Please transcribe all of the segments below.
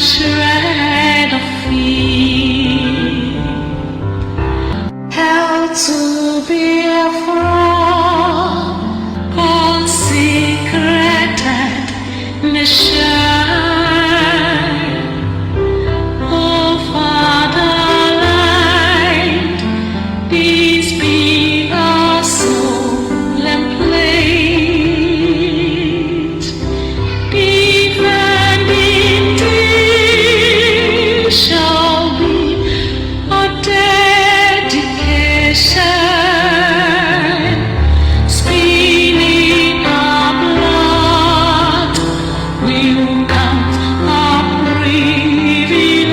shred of fear. Hell to be afraid, consecrated nation. Oh, Fatherland, peace be our soul and plate. Defending thee shall be our dedication. Spilling our blood will count our privilege.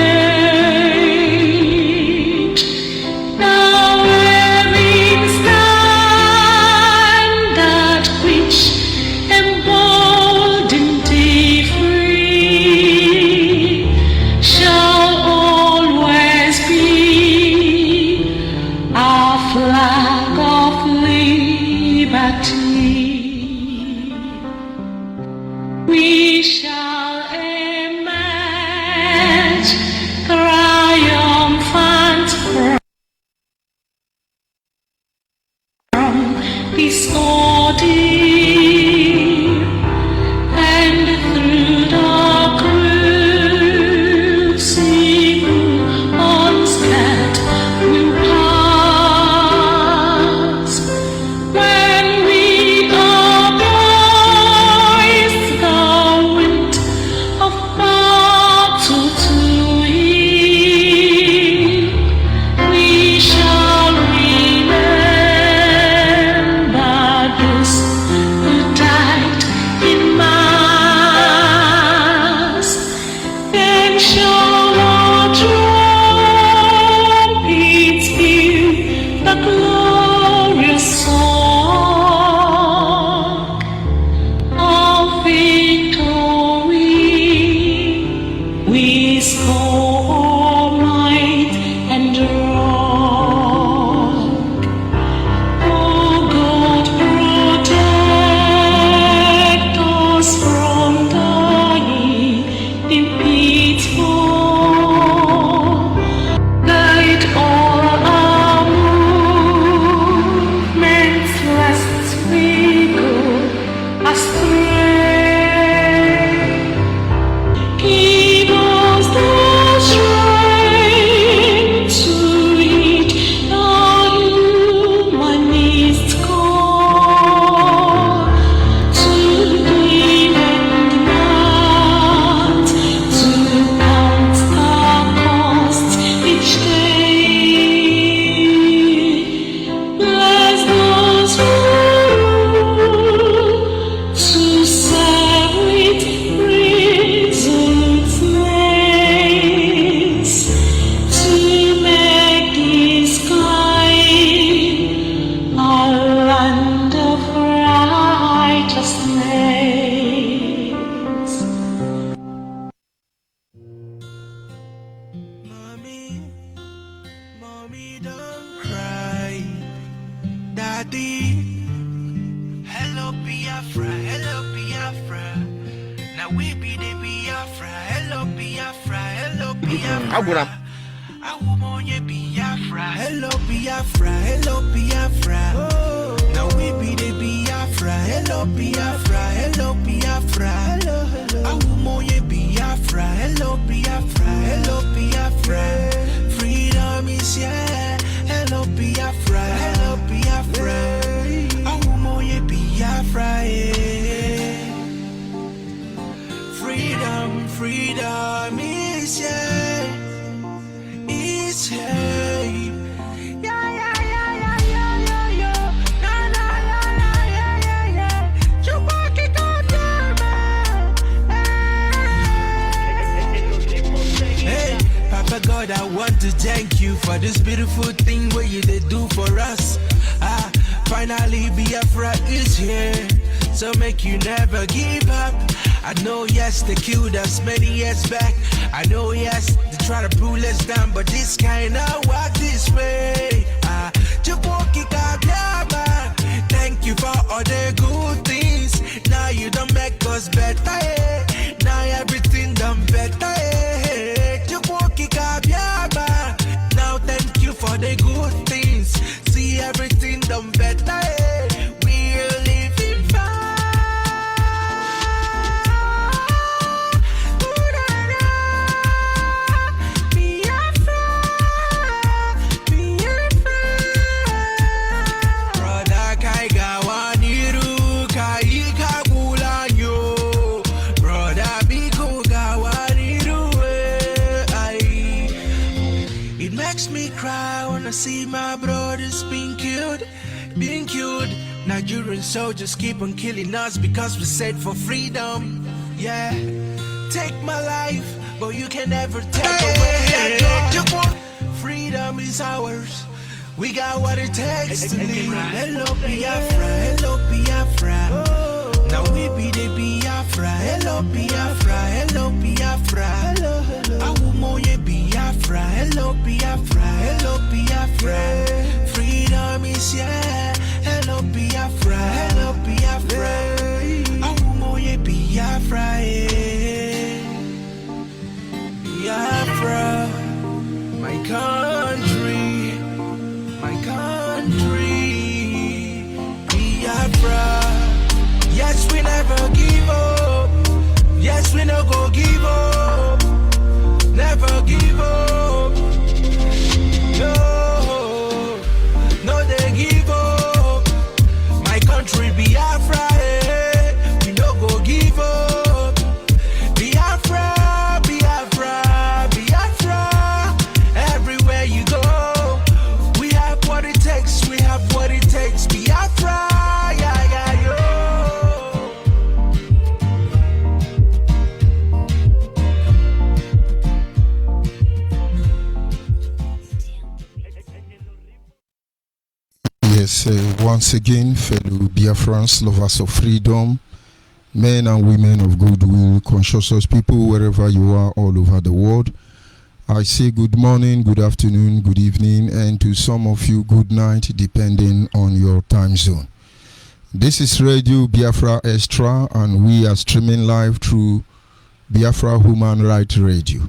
Now having standard which embolden thee free, shall always be our flag of liberty. We shall emerge triumphant from this ordeal, and through the crucible unscared we'll pass. When we are poised the wind of battle to heal, we shall remember those who died in mass. Then shall our trumpets peal the glorious song of victory. We score might and wrong. Oh God, protect us from dying in pitfall. Guide all our movements lest we go astray. Give us the strength to reach the humanist call, to live and not to count the cost each day. Bless those who rule to serve with resolute face, to make this kind our land of righteousness. Mommy, don't cry. Daddy, hello Biafra, hello Biafra. Now we be the Biafra, hello Biafra, hello Biafra. Awumonye Biafra, hello Biafra, hello Biafra. Now we be the Biafra, hello Biafra, hello Biafra. Awumonye Biafra, hello Biafra, hello Biafra. Freedom is here, hello Biafra, hello Biafra. Awumonye Biafra, yeah. Freedom, freedom is here, is here. Yeah, yeah, yeah, yeah, yeah, yeah, yeah. Na, na, yeah, yeah, yeah, yeah, yeah. Chupaki Kodama. Hey, Papa God, I want to thank you for this beautiful thing what you did do for us. Finally Biafra is here, so make you never give up. I know yes, they killed us many years back. I know yes, they try to pull us down, but this kind of work this way. Thank you for all the good things. Now you don't make us better, eh? Now everything done better, eh? wanna see my brothers being killed. Nigerian soldiers keep on killing us because we said for freedom. Yeah, take my life, but you can never take away. Freedom is ours. We got what it takes to live. Hello Biafra, hello Biafra. Now we be the Biafra. Hello Biafra, hello Biafra. Awumoye Biafra, hello Biafra, hello Biafra. Freedom is here. Hello Biafra, hello Biafra. Awumoye Biafra, Biafra, my country, Biafra. Yes, we never give up. Yes, we no go give up. Never give up. No, they give up. My country, Biafra. We no go give up. Biafra, Biafra, Biafra. Everywhere you go, we have what it takes. We have what it takes. Biafra. Yes, once again, fellow Biafrans, lovers of freedom, men and women of goodwill, conscious people, wherever you are all over the world, I say good morning, good afternoon, good evening, and to some of you, good night, depending on your time zone. This is Radio Biafra Extra, and we are streaming live through Biafra Human Rights Radio.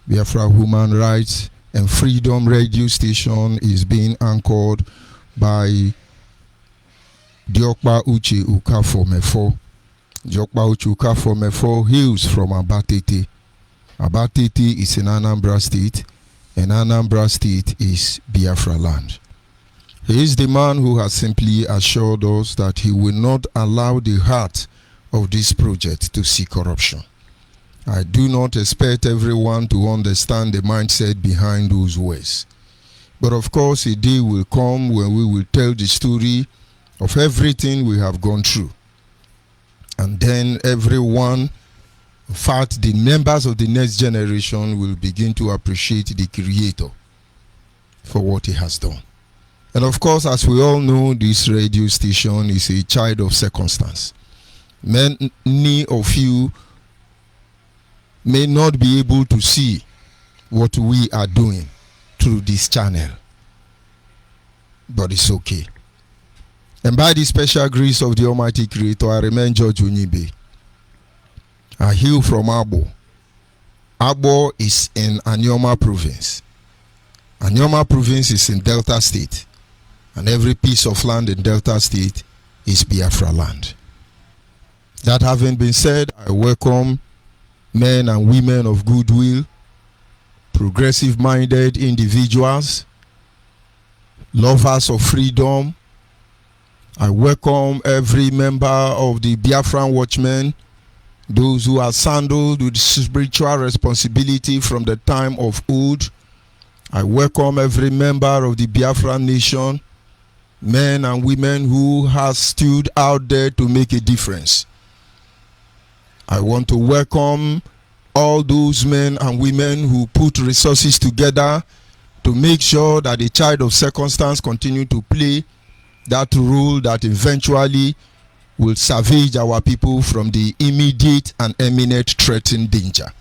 Biafra Human Rights and Freedom Radio Station is being anchored by Diokpa Uche Ukafo-Mefo. Diokpa Uche Ukafo-Mefo hails from Abatete. Abatete is in Anambra State, and Anambra State is Biafra land. He is the man who has simply assured us that he will not allow the heart of this project to see corruption. I do not expect everyone to understand the mindset behind those words. But of course, a day will come when we will tell the story of everything we have gone through. And then everyone, in fact, the members of the next generation will begin to appreciate the Creator for what he has done. And of course, as we all know, this radio station is a child of circumstance. Many of you may not be able to see what we are doing through this channel, but it's okay. And by the special grace of the Almighty Creator, I remain George Onyibe. I hail from Abo. Abo is in Anyoma province. Anyoma province is in Delta State, and every piece of land in Delta State is Biafra land. That having been said, I welcome men and women of goodwill, progressive-minded individuals, lovers of freedom. I welcome every member of the Biafran Watchmen, those who are saddled with spiritual responsibility from the time of old. I welcome every member of the Biafran nation, men and women who have stood out there to make a difference. I want to welcome all those men and women who put resources together to make sure that the child of circumstance continue to play that role that eventually will salvage our people from the immediate and imminent threatened danger.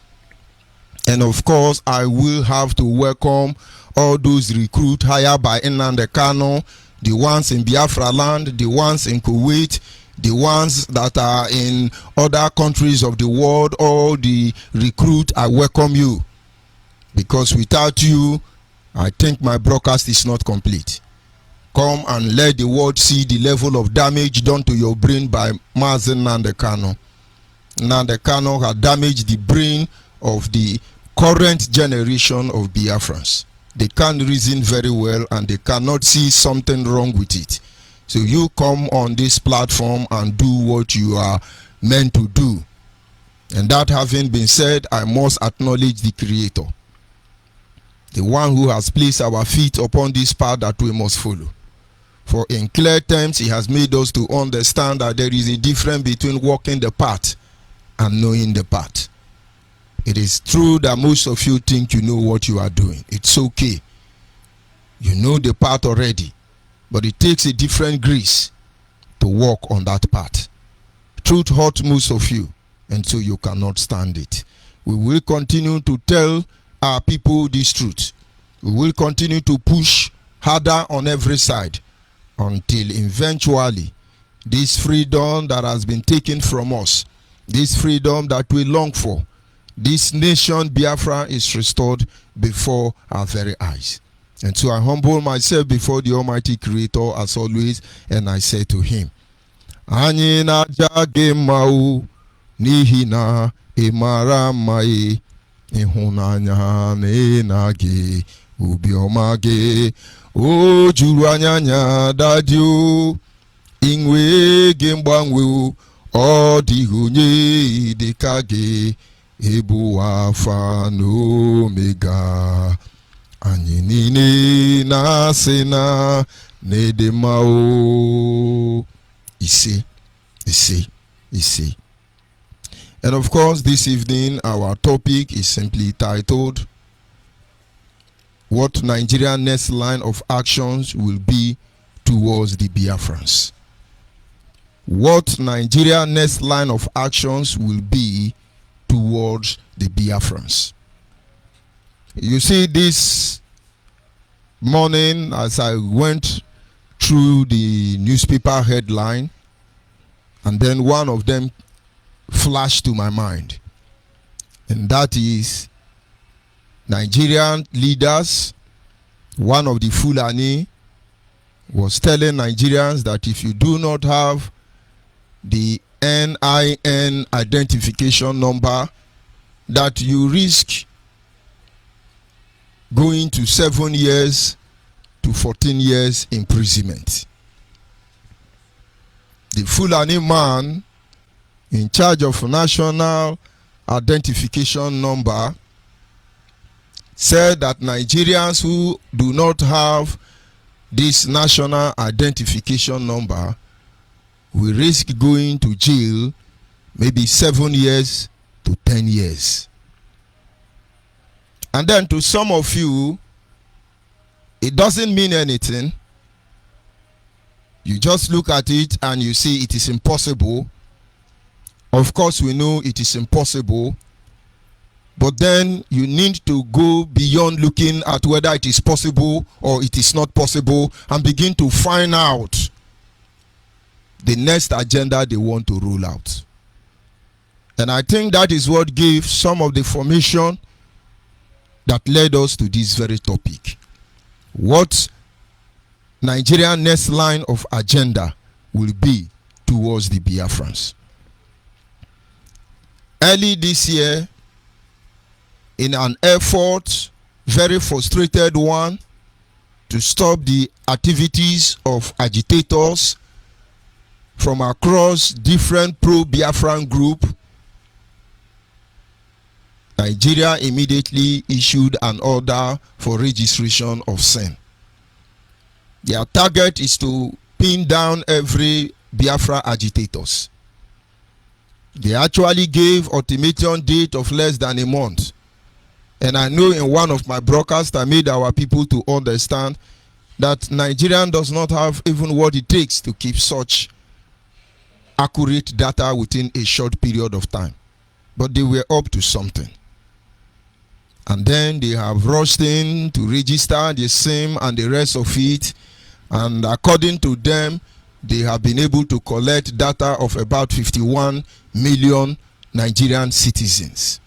And of course, I will have to welcome all those recruits hired by Nnamdi Kanu, the ones in Biafra land, the ones in Kuwait, the ones that are in other countries of the world. All the recruits, I welcome you, because without you, I think my broadcast is not complete. Come and let the world see the level of damage done to your brain by Mazen Nnamdi Kanu. Nnamdi Kanu had damaged the brain of the current generation of Biafrans. They can't reason very well, and they cannot see something wrong with it. So you come on this platform and do what you are meant to do. And that having been said, I must acknowledge the Creator. the one who has placed our feet upon this path that we must follow. For in clear terms, he has made us to understand that there is a difference between walking the path and knowing the path. It is true that most of you think you know what you are doing. It's okay. You know the path already, but it takes a different grace to walk on that path. Truth hurts most of you, and so you cannot stand it. We will continue to tell our people this truth. We will continue to push harder on every side until eventually this freedom that has been taken from us, this freedom that we long for, this nation Biafra is restored before our very eyes. And so I humble myself before the Almighty Creator as always, and I say to him, Anyị na-aja gị mma o, n'ihi na ị mara mma e, ịhụnanya na gị, obiọma gị, o juru anya dadi o, inwe gị mgbanwe o, ọ dịghị onye dịka gị, ebu Alpha na Omega. Anyị niile na-asị na n'ịdị mma o. You see. And of course, this evening our topic is simply titled, What Nigeria's next line of actions will be towards the Biafrans. What Nigeria's next line of actions will be towards the Biafrans. You see, this morning as I went through the newspaper headline, and then one of them flashed to my mind, and that is Nigerian leaders. One of the Fulani was telling Nigerians that if you do not have the NIN identification number, that you risk going to 7 years to 14 years imprisonment. The Fulani man in charge of national identification number said that Nigerians who do not have this national identification number will risk going to jail maybe 7 years to 10 years. And then to some of you, it doesn't mean anything. You just look at it and you see it is impossible. Of course, we know it is impossible. But then you need to go beyond looking at whether it is possible or it is not possible and begin to find out the next agenda they want to roll out. And I think that is what gave some of the formation that led us to this very topic. What Nigeria's next line of agenda will be towards the Biafrans. Early this year, in an effort, very frustrated one, to stop the activities of agitators from across different pro-Biafran groups, Nigeria immediately issued an order for registration of sin. Their target is to pin down every Biafra agitators. They actually gave ultimatum date of less than a month. And I know in one of my broadcasts I made our people to understand that Nigeria does not have even what it takes to keep such accurate data within a short period of time. But they were up to something. And then they have rushed in to register the SIM and the rest of it. And according to them, they have been able to collect data of about 51 million Nigerian citizens.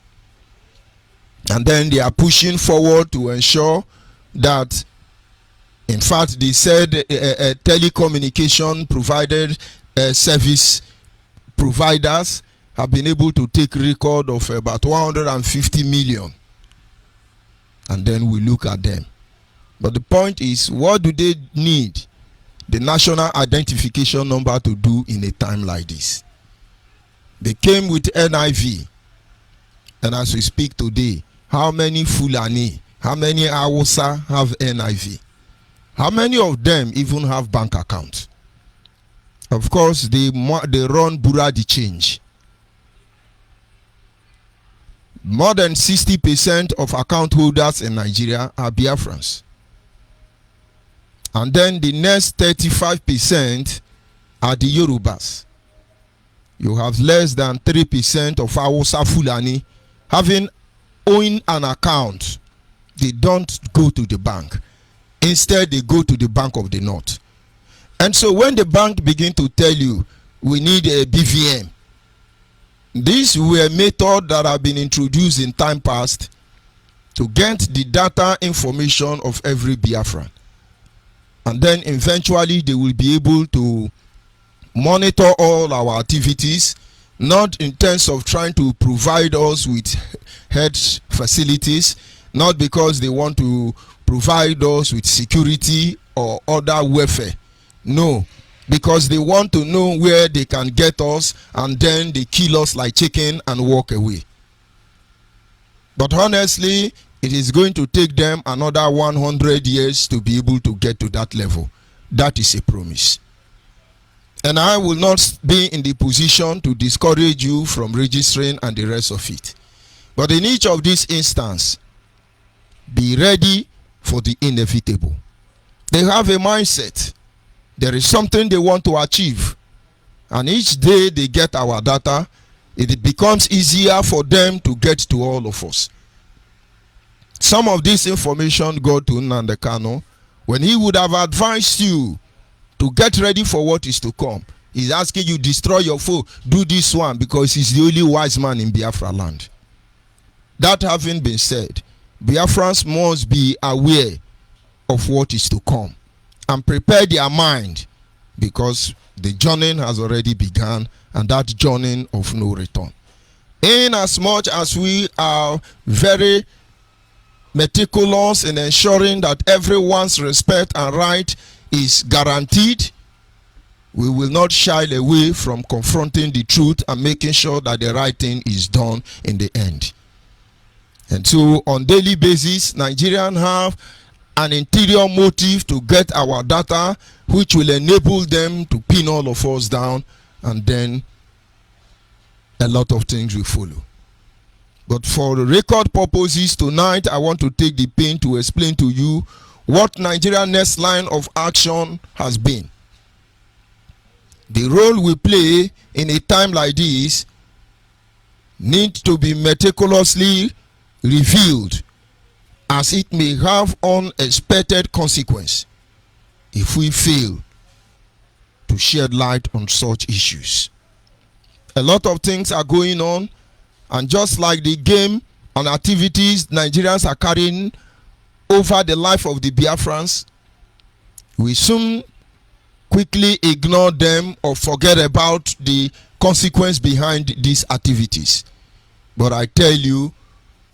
And then they are pushing forward to ensure that, in fact, they said telecommunication provided service providers have been able to take record of about 150 million. And then we look at them. But the point is, what do they need the national identification number to do in a time like this? They came with NIV. And as we speak today, how many Fulani How many Hausa have NIV? How many of them even have bank accounts? Of course, they run Buradi change. More than 60% of account holders in Nigeria are Biafrans. And then the next 35% are the Yorubas. You have less than 3% of Hausa Fulani owning an account. They don't go to the bank. Instead, they go to the Bank of the North. And so when the bank begin to tell you, we need a BVN, these were methods that have been introduced in time past to get the data information of every Biafran. And then eventually they will be able to monitor all our activities, not in terms of trying to provide us with health facilities, not because they want to provide us with security or other welfare. No, because they want to know where they can get us, and then they kill us like chicken and walk away. But honestly, it is going to take them another 100 years to be able to get to that level. That is a promise. And I will not be in the position to discourage you from registering and the rest of it. But in each of these instances, be ready for the inevitable. They have a mindset. There is something they want to achieve. And each day they get our data, it becomes easier for them to get to all of us. Some of this information got to Nnamdi Kanu when he would have advised you to get ready for what is to come. He's asking you, destroy your foe, do this one, because he's the only wise man in Biafra land. That having been said, Biafrans must be aware of what is to come and prepare their mind, because the journey has already begun, and that journey of no return. In as much as we are very meticulous in ensuring that everyone's respect and right is guaranteed, we will not shy away from confronting the truth and making sure that the right thing is done in the end. And so on daily basis, Nigerians have an interior motive to get our data, which will enable them to pin all of us down, and then a lot of things will follow. But for record purposes tonight, I want to take the pain to explain to you what Nigeria's next line of action has been. The role we play in a time like this needs to be meticulously revealed, as it may have unexpected consequence if we fail to shed light on such issues. A lot of things are going on, and just like the game and activities Nigerians are carrying over the life of the Biafrans, we soon quickly ignore them or forget about the consequence behind these activities. But I tell you,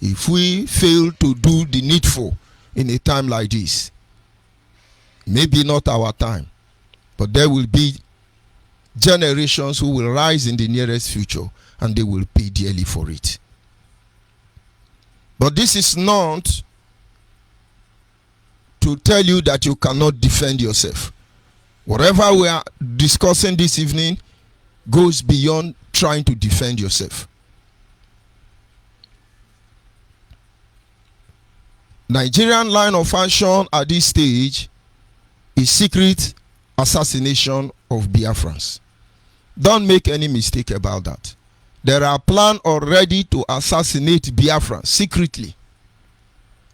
if we fail to do the needful in a time like this, maybe not our time, but there will be generations who will rise in the nearest future, and they will pay dearly for it. But this is not to tell you that you cannot defend yourself. Whatever we are discussing this evening goes beyond trying to defend yourself. Nigerian line of action at this stage is secret assassination of Biafrans. Don't make any mistake about that. There are plans already to assassinate Biafrans secretly.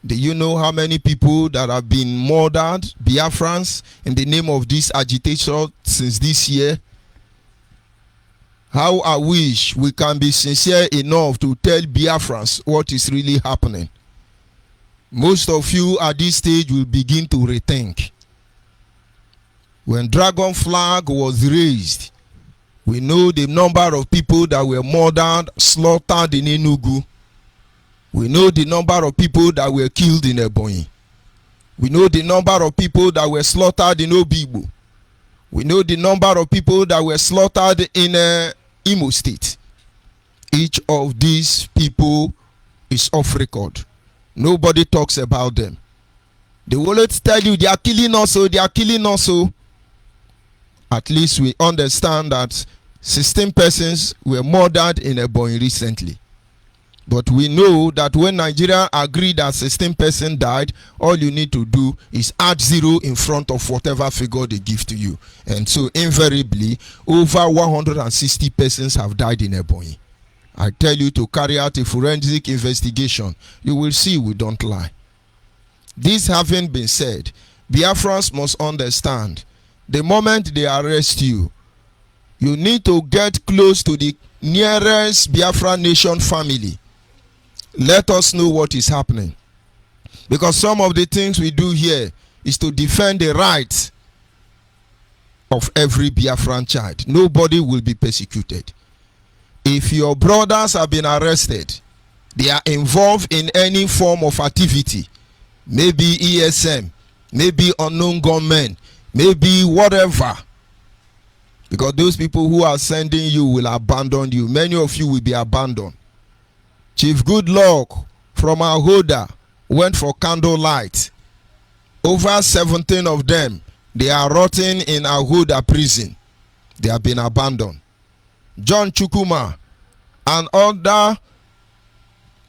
Do you know how many people that have been murdered, Biafrans, in the name of this agitation since this year? How I wish we can be sincere enough to tell Biafrans what is really happening. Most of you at this stage will begin to rethink. When Dragon Flag was raised, we know the number of people that were murdered, slaughtered in Enugu. We know the number of people that were killed in Ebonyi. We know the number of people that were slaughtered in Obigbo. We know the number of people that were slaughtered in Imo State. Each of these people is off record. Nobody talks about them. They will always tell you they are killing us, so they are killing us. So at least we understand that 16 persons were murdered in Ebonyi recently. But we know that when Nigeria agreed that 16 persons died, all you need to do is add 0 in front of whatever figure they give to you. And so invariably, over 160 persons have died in Ebonyi. I tell you to carry out a forensic investigation. You will see we don't lie. This having been said, Biafrans must understand, the moment they arrest you, you need to get close to the nearest Biafra nation family. Let us know what is happening. Because some of the things we do here is to defend the rights of every Biafran child. Nobody will be persecuted. If your brothers have been arrested, they are involved in any form of activity, maybe ESM, maybe unknown gunmen, maybe whatever, because those people who are sending you will abandon you. Many of you will be abandoned. Chief Goodluck from Ahoda went for candlelight. Over 17 of them, they are rotting in Ahoda prison. They have been abandoned. John Chukuma, and other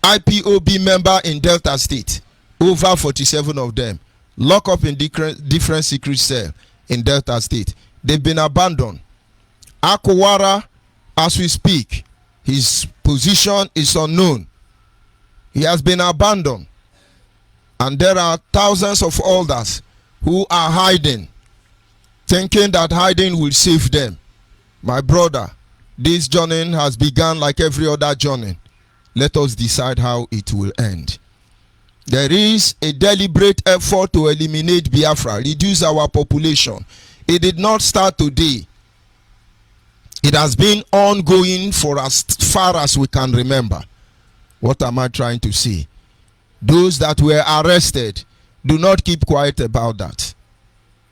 IPOB member in Delta State, over 47 of them, locked up in different secret cell in Delta State. They've been abandoned. Akowara, as we speak, his position is unknown. He has been abandoned. And there are thousands of others who are hiding, thinking that hiding will save them. My brother, this journey has begun like every other journey. Let us decide how it will end. There is a deliberate effort to eliminate Biafra, reduce our population. It did not start today. It has been ongoing for as far as we can remember. What am I trying to say? Those that were arrested, do not keep quiet about that.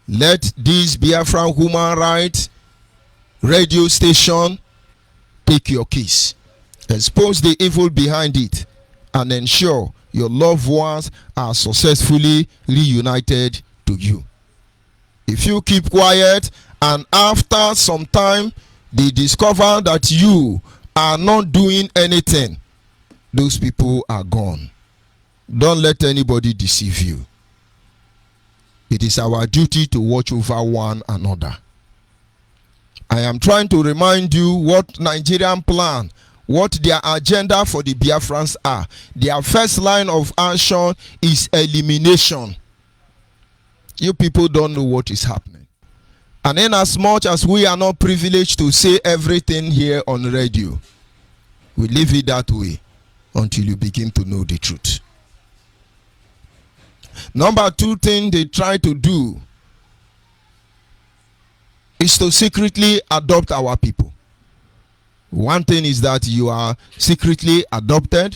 Let this Biafran human rights radio station take your case. Expose the evil behind it and ensure your loved ones are successfully reunited to you. If you keep quiet and after some time they discover that you are not doing anything, those people are gone. Don't let anybody deceive you. It is our duty to watch over one another. I am trying to remind you what Nigerian plan, what their agenda for the Biafrans are. Their first line of action is elimination. You people don't know what is happening. And in as much as we are not privileged to say everything here on radio, we leave it that way until you begin to know the truth. Number 2 thing they try to do is to secretly adopt our people. One thing is that you are secretly adopted.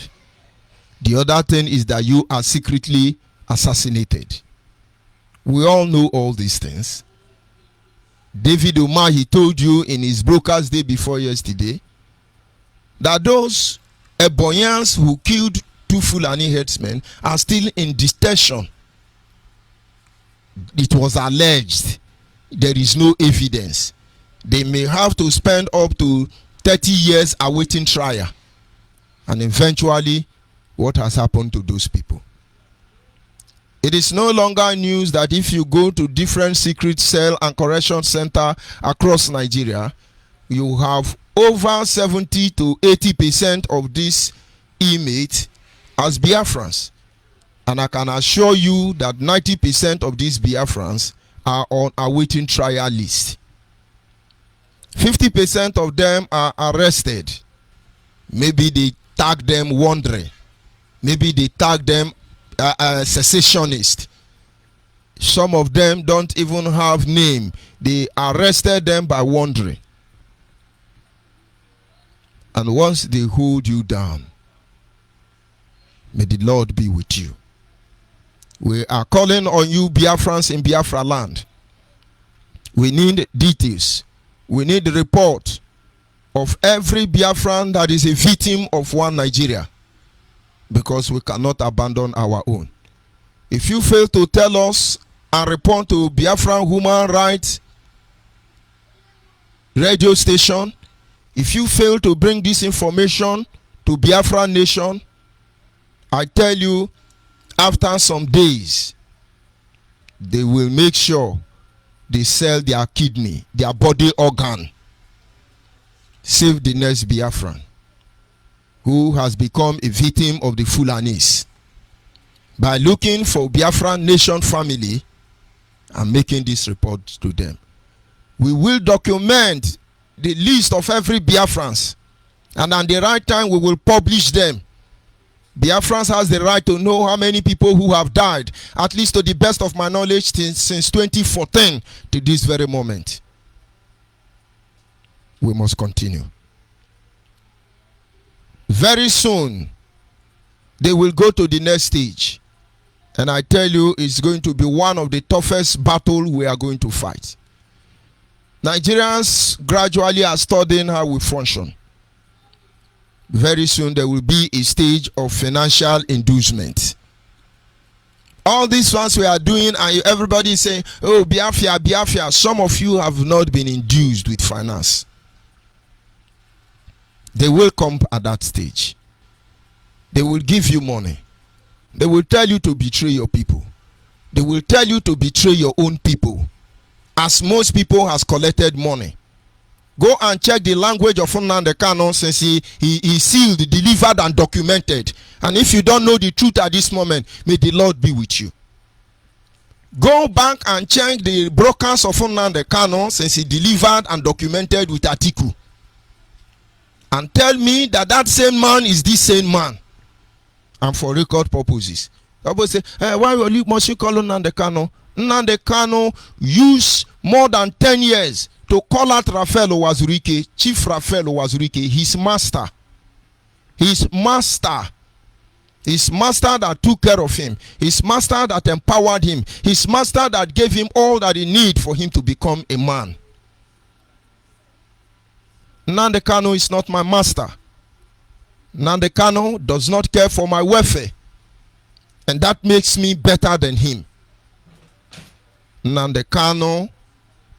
The other thing is that you are secretly assassinated. We all know all these things. David Umar, he told you in his broadcast day before yesterday that those Ebonyans who killed 2 Fulani herdsmen are still in detention. It was alleged. There is no evidence. They may have to spend up to 30 years awaiting trial. And eventually, what has happened to those people? It is no longer news that if you go to different secret cell and correction center across Nigeria, you have over 70 to 80% of these inmates as Biafrans. And I can assure you that 90% of these Biafrans are on awaiting trial list. 50% of them are arrested. Maybe they tag them wandering. Maybe they tag them secessionist. Some of them don't even have name. They arrested them by wandering. And once they hold you down, may the Lord be with you. We are calling on you, Biafrans in Biafra land. We need details. We need the report of every Biafran that is a victim of one Nigeria. because we cannot abandon our own. If you fail to tell us and report to Biafran Human Rights radio station, if you fail to bring this information to Biafran Nation, I tell you, after some days, they will make sure they sell their kidney, their body organ. Save the next Biafran who has become a victim of the Fulanis by looking for Biafran Nation family and making this report to them. We will document the list of every Biafrans, and at the right time we will publish them. Biafrans has the right to know how many people who have died, at least to the best of my knowledge, since 2014 to this very moment. We must continue. Very soon, they will go to the next stage. And I tell you, it's going to be one of the toughest battles we are going to fight. Nigerians gradually are studying how we function. Very soon, there will be a stage of financial inducement. All these ones we are doing, and everybody is saying, oh, Biafra, Biafra. Some of you have not been induced with finance. They will come at that stage. They will give you money. They will tell you to betray your people. They will tell you to betray your own people. As most people has collected money. Go and check the language of Nnamdi Kanu since he sealed, delivered, and documented. And if you don't know the truth at this moment, may the Lord be with you. Go back and check the brokers of Nnamdi Kanu since he delivered and documented with Atiku. And tell me that that same man is this same man. And for record purposes. People say, why must you call Nnamdi Kanu? Nnamdi Kanu used more than 10 years to call out Raphael Owazurike, Chief Raphael Owazurike, his master. His master. His master that took care of him. His master that empowered him. His master that gave him all that he needed for him to become a man. Nnamdi Kanu is not my master. Nnamdi Kanu does not care for my welfare. And that makes me better than him. Nnamdi Kanu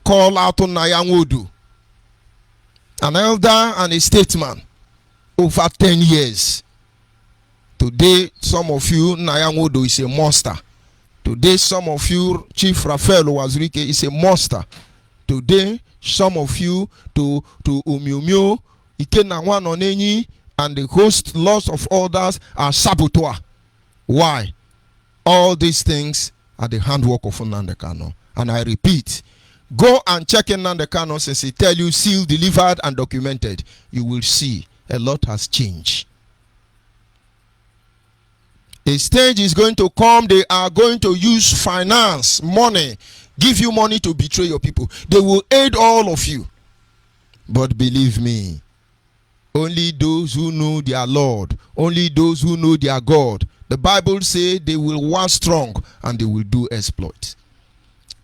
called out on Nyanwodu, an elder and a statesman, over 10 years. Today, some of you, Nyanwodu is a monster. Today, some of you, Chief Raphael Owazurike is a monster. Today, some of you, to Umiumio, Ikenanwa Nonenyi, and the host lots of others are saboteur. Why? All these things are the handwork of Nnamdi Kanu. And I repeat, go and check in Nnamdi Kanu since he tell you sealed, delivered, and documented. You will see a lot has changed. A stage is going to come. They are going to use finance, money, give you money to betray your people. They will aid all of you. But believe me, only those who know their Lord, only those who know their God, the Bible says they will war strong and they will do exploits.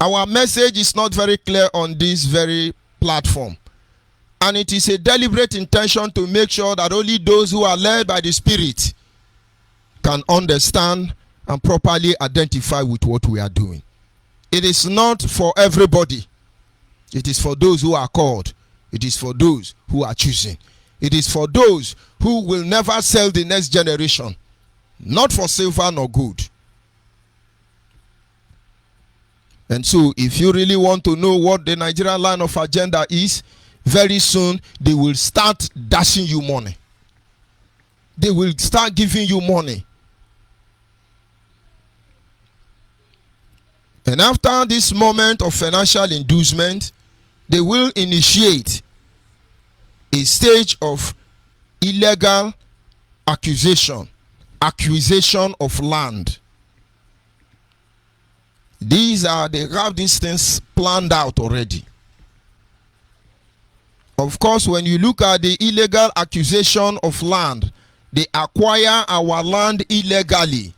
Our message is not very clear on this very platform. And it is a deliberate intention to make sure that only those who are led by the Spirit can understand and properly identify with what we are doing. It is not for everybody. It is for those who are called. It is for those who are choosing. It is for those who will never sell the next generation. Not for silver nor gold. And so, if you really want to know what the Nigerian line of agenda is, very soon they will start dashing you money. They will start giving you money. And after this moment of financial inducement, they will initiate a stage of illegal acquisition of land. They have these things planned out already. Of course, when you look at the illegal acquisition of land, they acquire our land illegally.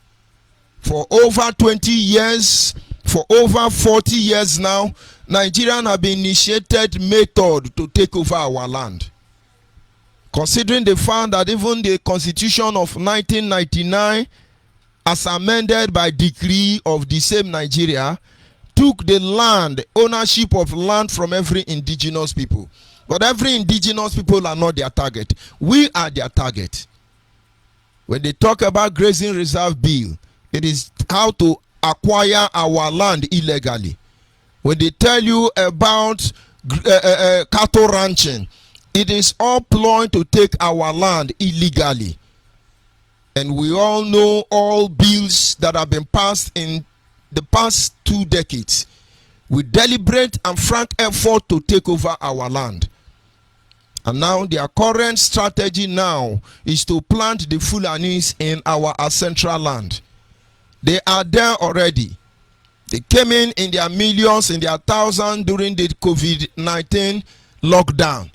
For over 20 years, for over 40 years now, Nigerians have been initiated method to take over our land. Considering the fact that even the Constitution of 1999, as amended by decree of the same Nigeria, took the land, ownership of land from every indigenous people. But every indigenous people are not their target. We are their target. When they talk about grazing reserve bill, it is how to acquire our land illegally. When they tell you about cattle ranching, it is all ploy to take our land illegally. And we all know all bills that have been passed in the past 2 decades with deliberate and frank effort to take over our land. And now their current strategy now is to plant the Fulanis in our ancestral land. They are there already. They came in their millions, in their thousands during the COVID-19 lockdown.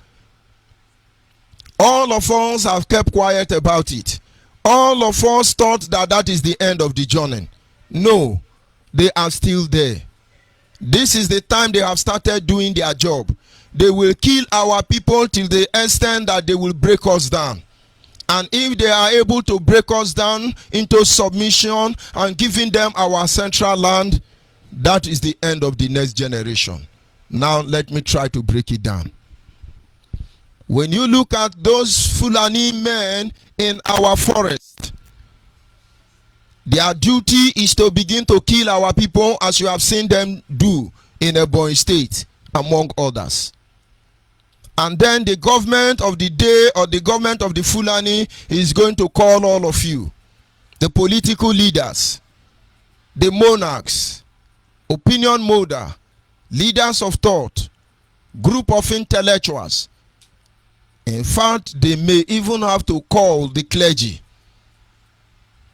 All of us have kept quiet about it. All of us thought that that is the end of the journey. No, they are still there. This is the time they have started doing their job. They will kill our people till the extent that they will break us down. And if they are able to break us down into submission and giving them our central land, that is the end of the next generation. Now let me try to break it down. When you look at those Fulani men in our forest, their duty is to begin to kill our people, as you have seen them do in Ebonyi State, among others. And then the government of the day, or the government of the Fulani, is going to call all of you, the political leaders, the monarchs, opinion molder, leaders of thought, group of intellectuals. In fact, they may even have to call the clergy.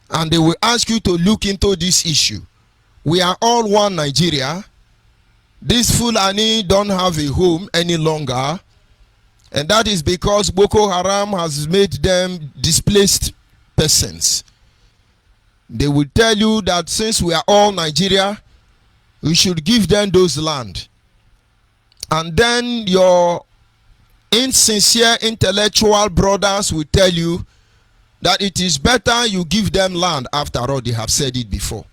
And they will ask you to look into this issue. We are all one Nigeria. These Fulani don't have a home any longer. And that is because Boko Haram has made them displaced persons. They will tell you that since we are all Nigeria, we should give them those land. And then your insincere intellectual brothers will tell you that it is better you give them land. After all, they have said it before.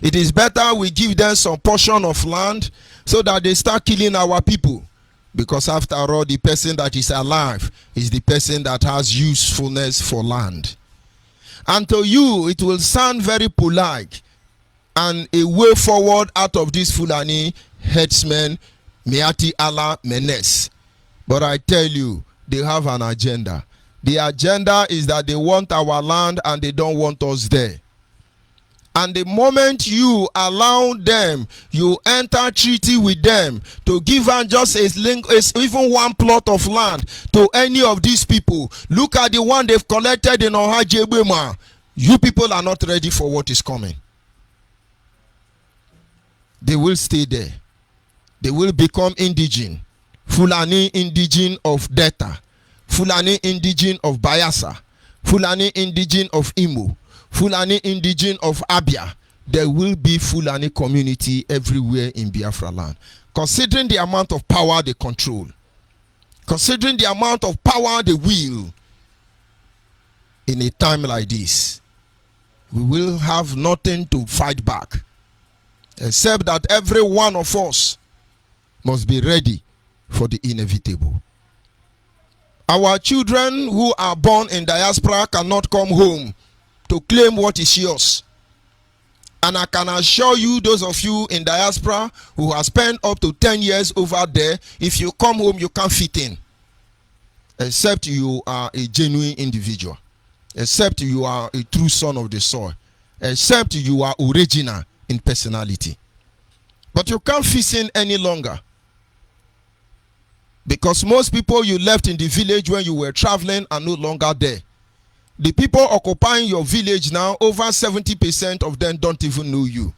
It is better we give them some portion of land so that they start killing our people. Because after all, the person that is alive is the person that has usefulness for land. And to you, it will sound very polite and a way forward out of this Fulani headsman, Miati Allah Menes. But I tell you, they have an agenda. The agenda is that they want our land and they don't want us there. And the moment you allow them, you enter treaty with them to give them just even one plot of land to any of these people. Look at the one they've collected in Ohajebema. You people are not ready for what is coming. They will stay there. They will become indigene. Fulani indigene of Delta. Fulani indigene of Bayelsa. Fulani indigene of Imo. Fulani indigene of Abia. There will be Fulani community everywhere in Biafra land. Considering the amount of power they control, considering the amount of power they wield, in a time like this, we will have nothing to fight back, except that every one of us must be ready for the inevitable. Our children who are born in diaspora cannot come home to claim what is yours. And I can assure you, those of you in diaspora who have spent up to 10 years over there, if you come home, you can't fit in. Except you are a genuine individual. Except you are a true son of the soil. Except you are original in personality. But you can't fit in any longer. Because most people you left in the village when you were traveling are no longer there. The people occupying your village now, over 70% of them don't even know you.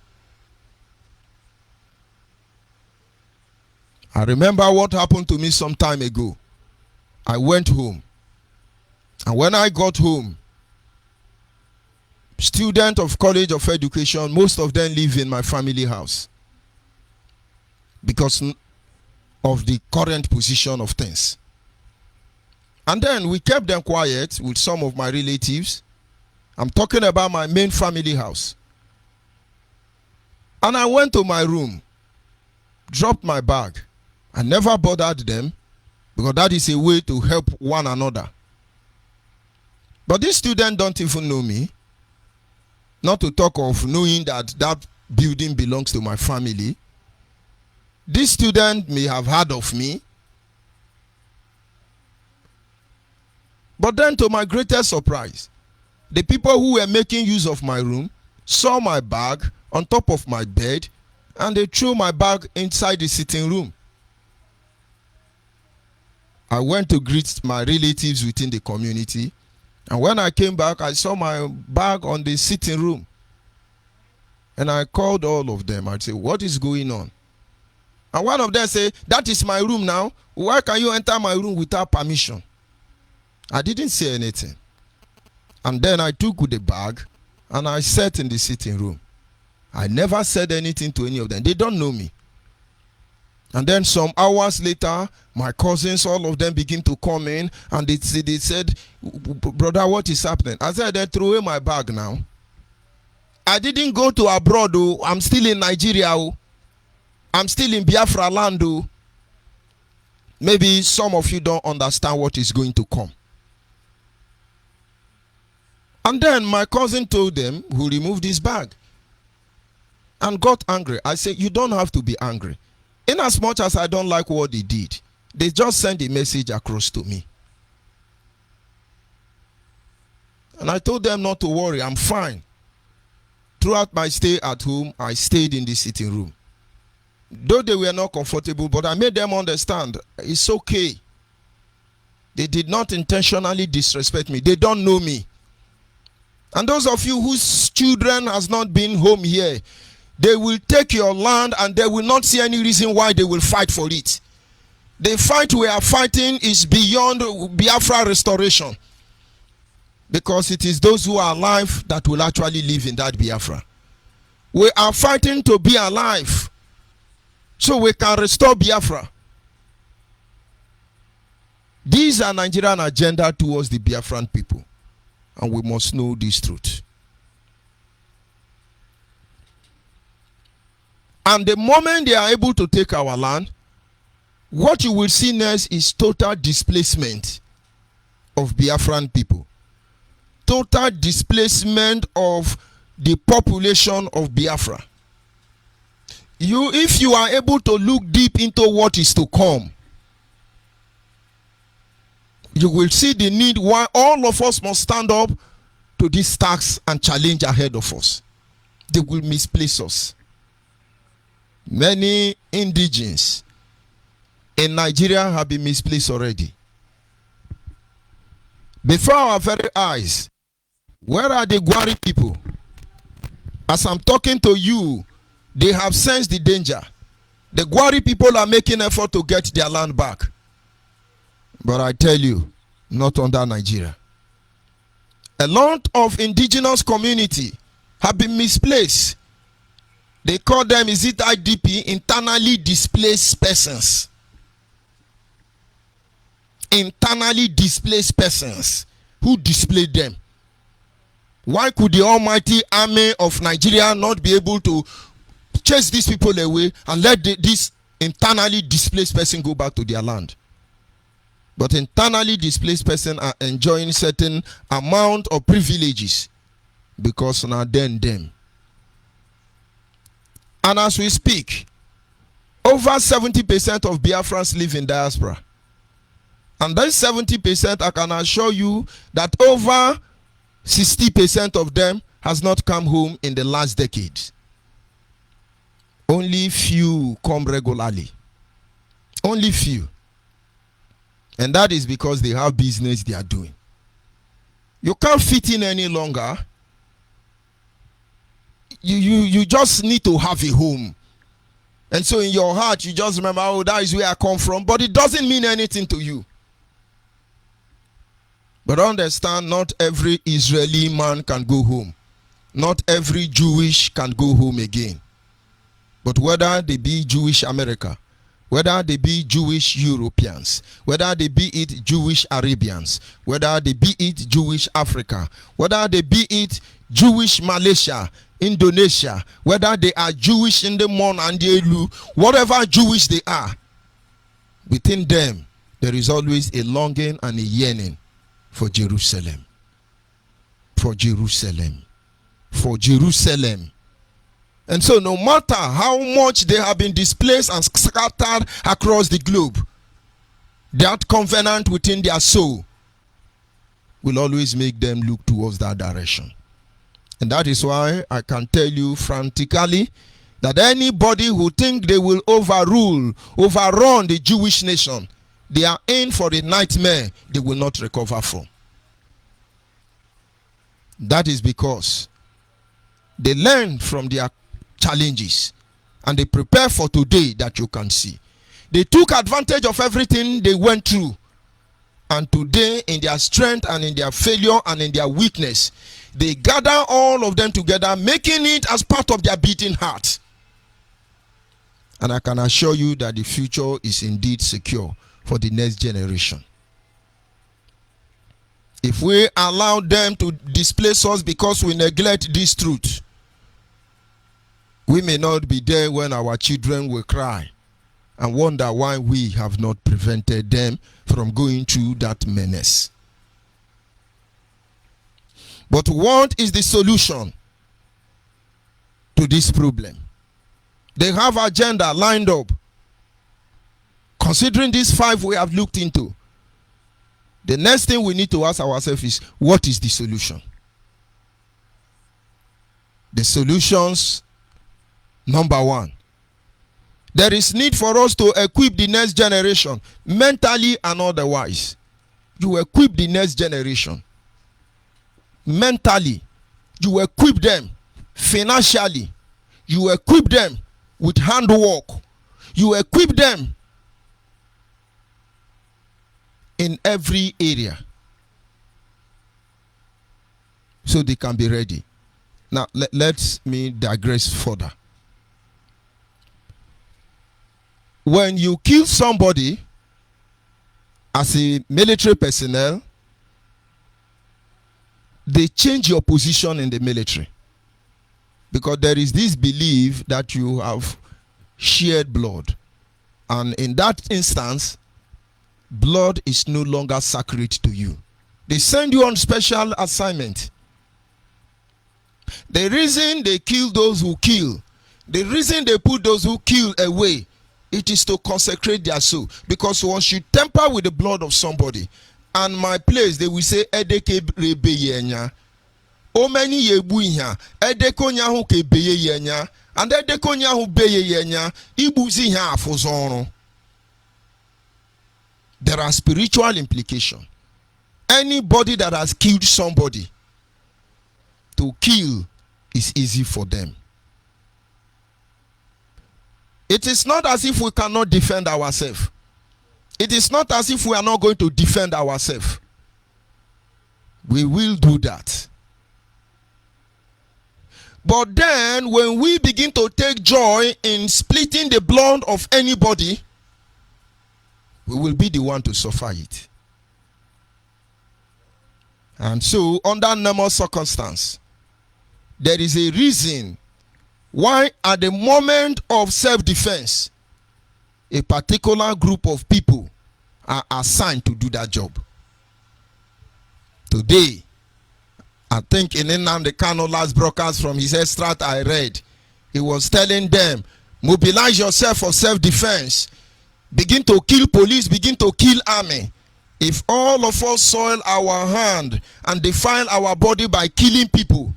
I remember what happened to me some time ago. I went home. And when I got home, students of College of Education, most of them live in my family house. Because of the current position of things. And then we kept them quiet with some of my relatives. I'm talking about my main family house. And I went to my room, dropped my bag. I never bothered them because that is a way to help one another. But these students don't even know me. Not to talk of knowing that that building belongs to my family. This student may have heard of me. But then to my greatest surprise, the people who were making use of my room saw my bag on top of my bed and they threw my bag inside the sitting room. I went to greet my relatives within the community, and when I came back, I saw my bag on the sitting room. And I called all of them. I'd say, what is going on? And one of them said, that is my room now. Why can you enter my room without permission? I didn't say anything. And then I took the bag and I sat in the sitting room. I never said anything to any of them. They don't know me. And then some hours later, my cousins, all of them begin to come in and they said, brother, what is happening? I said, they threw away my bag now. I didn't go to abroad, though. I'm still in Nigeria. Oh. I'm still in Biafra land. Oh. Maybe some of you don't understand what is going to come. And then my cousin told them, who removed his bag and got angry. I said, you don't have to be angry. In as much as I don't like what they did, they just sent a message across to me. And I told them not to worry, I'm fine. Throughout my stay at home, I stayed in the sitting room. Though they were not comfortable, but I made them understand it's okay. They did not intentionally disrespect me. They don't know me. And those of you whose children has not been home here, they will take your land and they will not see any reason why they will fight for it. The fight we are fighting is beyond Biafra restoration. Because it is those who are alive that will actually live in that Biafra. We are fighting to be alive so we can restore Biafra. These are Nigerian agenda towards the Biafran people. And we must know this truth. And the moment they are able to take our land, what you will see next is total displacement of Biafran people. Total displacement of the population of Biafra. If you are able to look deep into what is to come, you will see the need why all of us must stand up to this task and challenge ahead of us. They will misplace us. Many indigenes in Nigeria have been misplaced already. Before our very eyes, where are the Gwari people? As I'm talking to you, they have sensed the danger. The Gwari people are making effort to get their land back. But I tell you, not under Nigeria. A lot of indigenous community have been misplaced. They call them, is it IDP, internally displaced persons. Internally displaced persons. Who displayed them? Why could the almighty army of Nigeria not be able to chase these people away and let this internally displaced person go back to their land? But internally displaced person are enjoying certain amount of privileges because now then them. And as we speak, over 70% of Biafrans live in diaspora. And that 70%, I can assure you that over 60% of them has not come home in the last decade. Only few come regularly. Only few. And that is because they have business they are doing. You can't fit in any longer. You just need to have a home. And so in your heart, you just remember, oh, that is where I come from. But it doesn't mean anything to you. But understand, not every Israeli man can go home. Not every Jewish can go home again. But whether they be Jewish America, whether they be Jewish Europeans, whether they be it Jewish Arabians, whether they be it Jewish Africa, whether they be it Jewish Malaysia, Indonesia, whether they are Jewish in the Mon and the Elu, whatever Jewish they are, within them there is always a longing and a yearning for Jerusalem. For Jerusalem. For Jerusalem. And so no matter how much they have been displaced and scattered across the globe, that covenant within their soul will always make them look towards that direction. And that is why I can tell you frantically that anybody who think they will overrun the Jewish nation, they are in for a nightmare they will not recover from. That is because they learn from their challenges and they prepare for today that you can see. They took advantage of everything they went through, and today in their strength and in their failure and in their weakness, they gather all of them together, making it as part of their beating heart. And I can assure you that the future is indeed secure for the next generation. If we allow them to displace us because we neglect this truth, we may not be there when our children will cry and wonder why we have not prevented them from going through that menace. But what is the solution to this problem? They have agenda lined up. Considering these 5 we have looked into, the next thing we need to ask ourselves is, what is the solution? The solutions, number 1, there is need for us to equip the next generation mentally and otherwise. You equip the next generation mentally. You equip them financially. You equip them with handwork. You equip them in every area so they can be ready. Now let me digress further. When you kill somebody as a military personnel, they change your position in the military, because there is this belief that you have shared blood, and in that instance blood is no longer sacred to you. They send you on special assignment. The reason they kill those who kill, the reason they put those who kill away, it is to consecrate their soul. Because once you tamper with the blood of somebody, and my place, they will say, Edeke rebe yenya. O many yebu iha, Edeko nyahu ke beye yenya, and Edeko nyahu beye yenya, ibuzi ha afuzonu. There are spiritual implications. Anybody that has killed somebody, to kill is easy for them. It is not as if we cannot defend ourselves. It is not as if we are not going to defend ourselves. We will do that. But then when we begin to take joy in splitting the blood of anybody, we will be the one to suffer it. And so, under normal circumstance, there is a reason why at the moment of self-defense, a particular group of people are assigned to do that job. Today, I think in Nnamdi Kanu last broadcast from his extract I read, he was telling them, mobilize yourself for self-defense. Begin to kill police, begin to kill army. If all of us soil our hand and defile our body by killing people,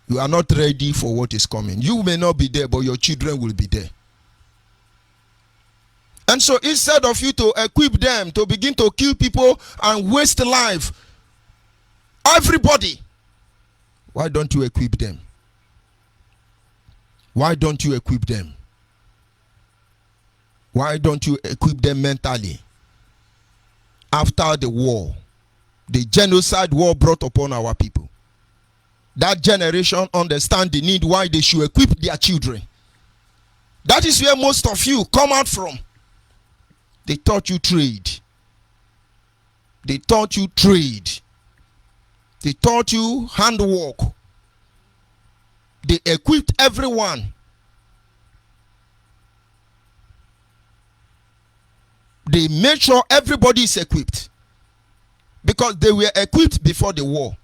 you are not ready for what is coming. You may not be there, but your children will be there. And so instead of you to equip them to begin to kill people and waste life, everybody, why don't you equip them? Why don't you equip them? Why don't you equip them mentally? After the war, the genocide war brought upon our people, that generation understand the need why they should equip their children. That is where most of you come out from. They taught you trade. They taught you trade. They taught you handwork. They equipped everyone. They made sure everybody is equipped. Because they were equipped before the war.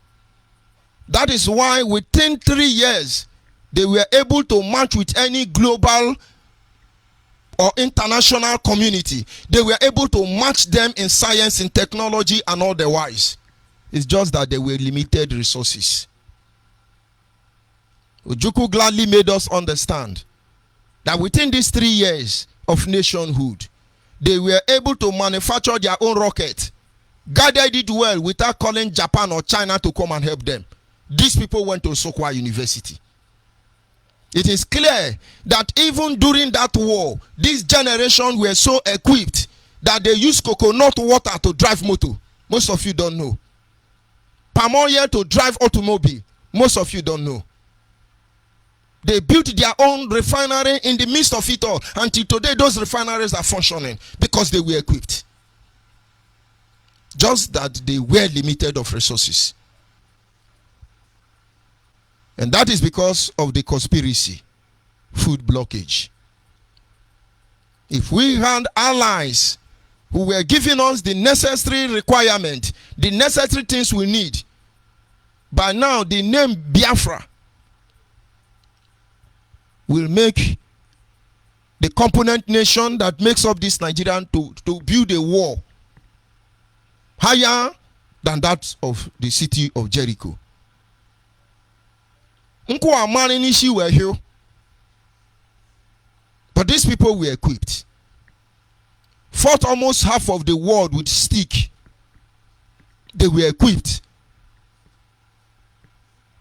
That is why within 3 years, they were able to match with any global or international community. They were able to match them in science, in technology, and otherwise. It's just that they were limited resources. Ojukwu gladly made us understand that within these 3 years of nationhood, they were able to manufacture their own rocket, guided it well without calling Japan or China to come and help them. These people went to Sokwa University. It is clear that even during that war, this generation were so equipped that they used coconut water to drive motor. Most of you don't know. Palm oil to drive automobile. Most of you don't know. They built their own refinery in the midst of it all. Until today, those refineries are functioning because they were equipped. Just that they were limited of resources. And that is because of the conspiracy, food blockage. If we had allies who were giving us the necessary requirement, the necessary things we need, by now the name Biafra will make the component nation that makes up this Nigerian to build a wall higher than that of the city of Jericho. Were here, but these people were equipped. Fought almost half of the world with stick. They were equipped.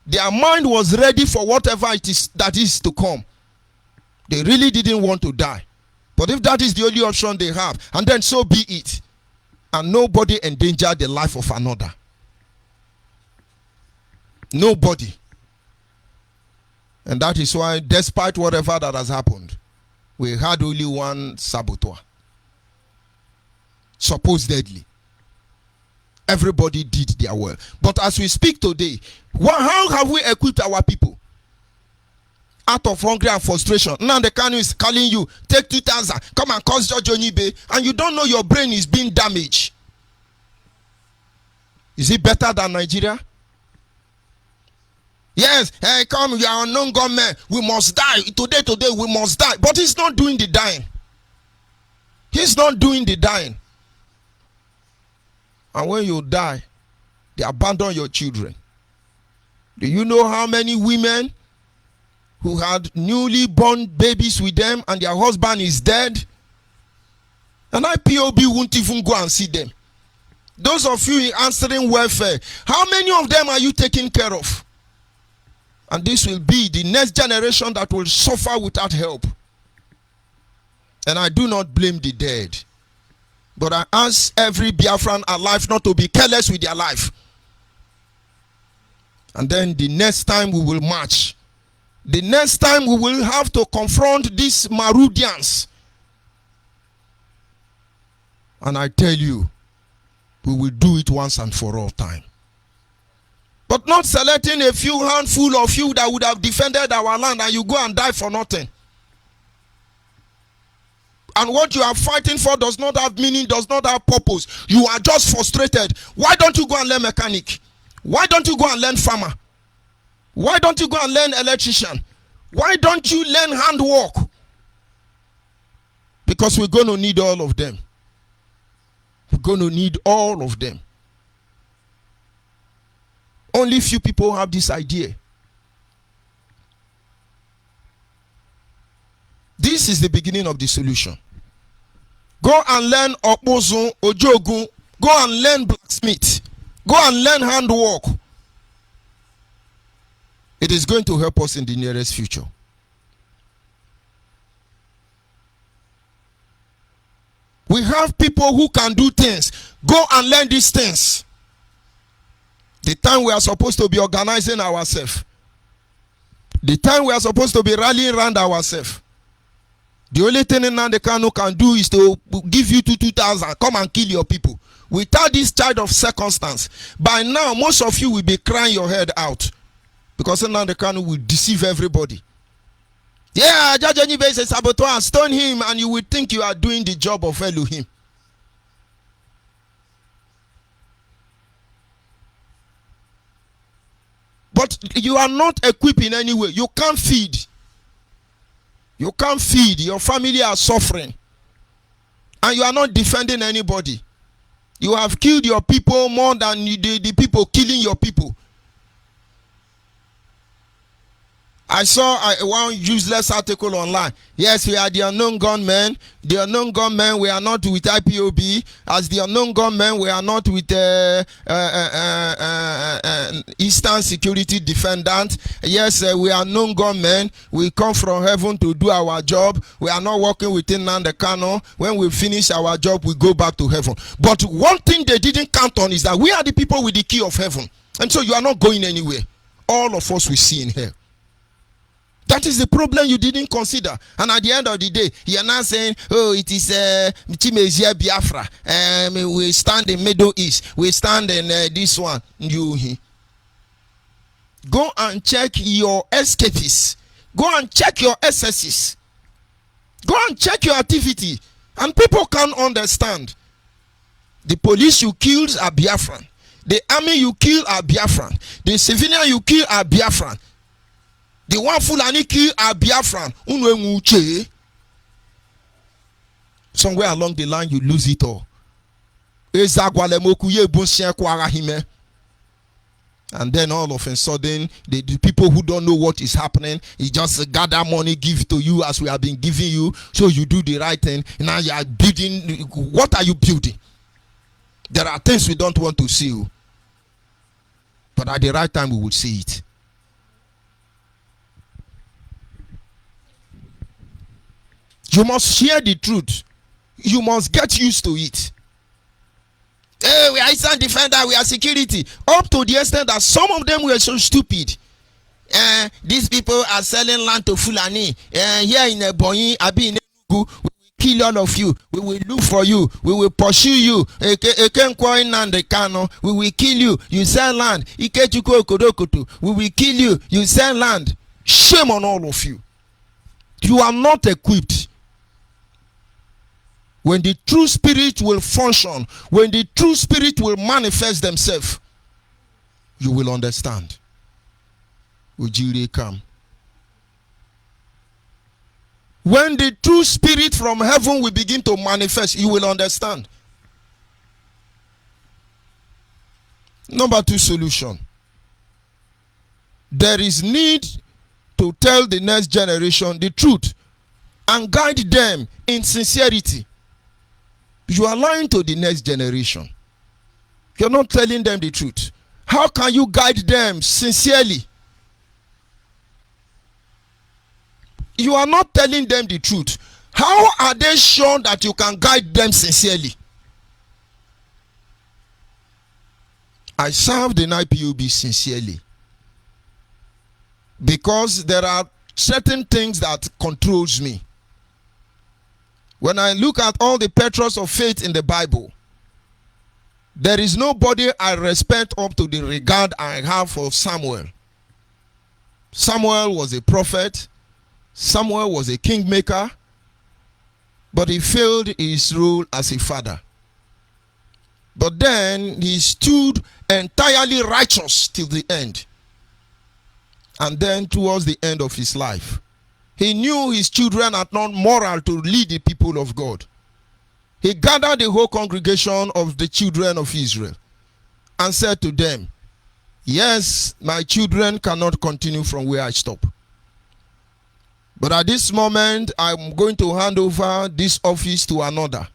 Their mind was ready for whatever it is that is to come. They really didn't want to die. But if that is the only option they have, and then so be it. And nobody endangered the life of another. Nobody. And that is why, despite whatever that has happened, we had only one saboteur. Supposedly. Everybody did their work. But as we speak today, how have we equipped our people? Out of hunger and frustration. Now the Kanu is calling you, take 2,000, come and cause George Onibe, and you don't know your brain is being damaged. Is it better than Nigeria? Yes, hey, come, you are unknown government. We must die. Today, we must die. But he's not doing the dying. He's not doing the dying. And when you die, they abandon your children. Do you know how many women who had newly born babies with them and their husband is dead? And IPOB won't even go and see them. Those of you answering welfare, how many of them are you taking care of? And this will be the next generation that will suffer without help. And I do not blame the dead. But I ask every Biafran alive not to be careless with their life. And then the next time we will march, the next time we will have to confront these Marudians. And I tell you, we will do it once and for all time. But not selecting a few handful of you that would have defended our land and you go and die for nothing. And what you are fighting for does not have meaning, does not have purpose. You are just frustrated. Why don't you go and learn mechanic? Why don't you go and learn farmer? Why don't you go and learn electrician? Why don't you learn handwork? Because we're going to need all of them. We're going to need all of them. Only few people have this idea. This is the beginning of the solution. Go and learn Okpozu, Ojogun. Go and learn blacksmith. Go and learn handwork. It is going to help us in the nearest future. We have people who can do things. Go and learn these things. The time we are supposed to be organizing ourselves. The time we are supposed to be rallying around ourselves. The only thing Nnamdi Kanu can do is to give you 2,000, come and kill your people. Without this child of circumstance, by now most of you will be crying your head out, because Nnamdi Kanu will deceive everybody. Yeah, Judge Enibe says saboteur, stone him, and you will think you are doing the job of Elohim. But you are not equipped in any way. You can't feed. You can't feed. Your family are suffering. And you are not defending anybody. You have killed your people more than the people killing your people. I saw one useless article online. Yes, we are the unknown gunmen. The unknown gunmen, we are not with IPOB. As the unknown gunmen, we are not with Eastern Security Defendant. Yes, we are known gunmen. We come from heaven to do our job. We are not working within Nnamdi Kanu. When we finish our job, we go back to heaven. But one thing they didn't count on is that we are the people with the key of heaven. And so you are not going anywhere. All of us we see in here. That is the problem you didn't consider. And at the end of the day, you are now saying, oh, it is Chimezia Biafra. We stand in Middle East. We stand in this one. Go and check your escapists. Go and check your SSs. Go and check your activity. And people can't understand. The police you killed are Biafran. The army you killed are Biafran. The civilian you killed are Biafran. The one Fulani kill are Biafran. Somewhere along the line, you lose it all. And then all of a sudden, the people who don't know what is happening, you just gather money, give to you as we have been giving you, so you do the right thing. Now you are building. What are you building? There are things we don't want to see, but at the right time we will see it. You must share the truth. You must get used to it. Hey, we are Eastern Defender, we are security. Up to the extent that some of them were so stupid. These people are selling land to Fulani. Here in Ebonyi, Abi in Enugu, we will kill all of you. We will look for you. We will pursue you. We will kill you. You sell land. We will kill you. You sell land. Shame on all of you. You are not equipped. When the true spirit will function, when the true spirit will manifest themselves, you will understand. Ujiri come. When the true spirit from heaven will begin to manifest, you will understand. Number 2 solution. There is need to tell the next generation the truth and guide them in sincerity. You are lying to the next generation. You're not telling them the truth. How can you guide them sincerely? You are not telling them the truth. How are they sure that you can guide them sincerely? I served in IPOB sincerely, because there are certain things that controls me. When I look at all the patriarchs of faith in the Bible, there is nobody I respect up to the regard I have for Samuel. Samuel was a prophet. Samuel was a kingmaker. But he failed his role as a father. But then he stood entirely righteous till the end. And then towards the end of his life, he knew his children are not moral to lead the people of God. He gathered the whole congregation of the children of Israel and said to them, yes, my children cannot continue from where I stop. But at this moment, I'm going to hand over this office to another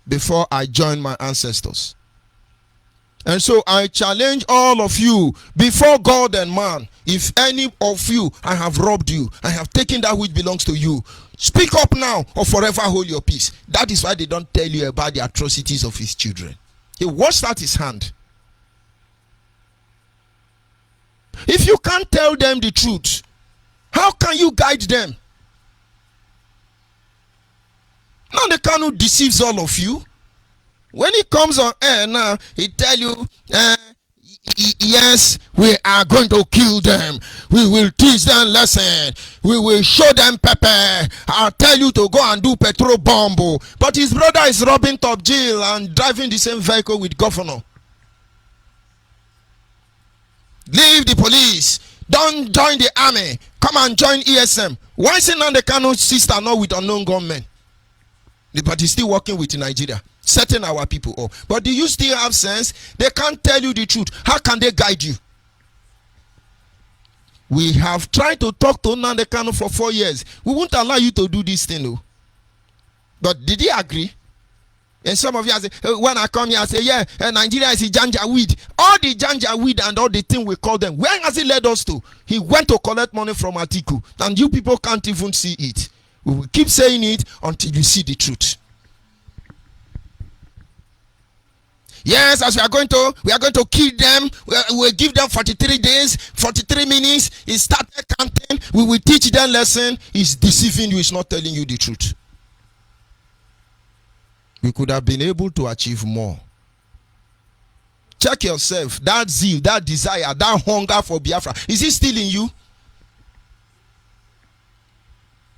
before I join my ancestors. And so I challenge all of you before God and man. If any of you, I have robbed you, I have taken that which belongs to you, speak up now or forever hold your peace. That is why they don't tell you about the atrocities of his children. He washed out his hand. If you can't tell them the truth, how can you guide them? Nnamdi Kanu deceives all of you. When he comes on air now, he tell you, yes, we are going to kill them. We will teach them lesson. We will show them pepper. I'll tell you to go and do petrol bomb. But his brother is robbing top jail and driving the same vehicle with governor. Leave the police. Don't join the army. Come and join ESM. Why is Nnamdi Kanu's sister not with unknown gunmen? But he's still working with Nigeria, setting our people up. But do you still have sense? They can't tell you the truth. How can they guide you? We have tried to talk to Nnamdi Kanu for 4 years. We won't allow you to do this thing, though. But did he agree? And some of you say, when I come here, I say, yeah, Nigeria is a janja weed. All the janja weed and all the thing we call them. Where has he led us to? He went to collect money from Atiku. And you people can't even see it. We will keep saying it until you see the truth. Yes, as we are going to kill them. We'll give them 43 days, 43 minutes. He started counting. We will teach them lesson. He's deceiving you. He's not telling you the truth. We could have been able to achieve more. Check yourself. That zeal, that desire, that hunger for Biafra, is it still in you?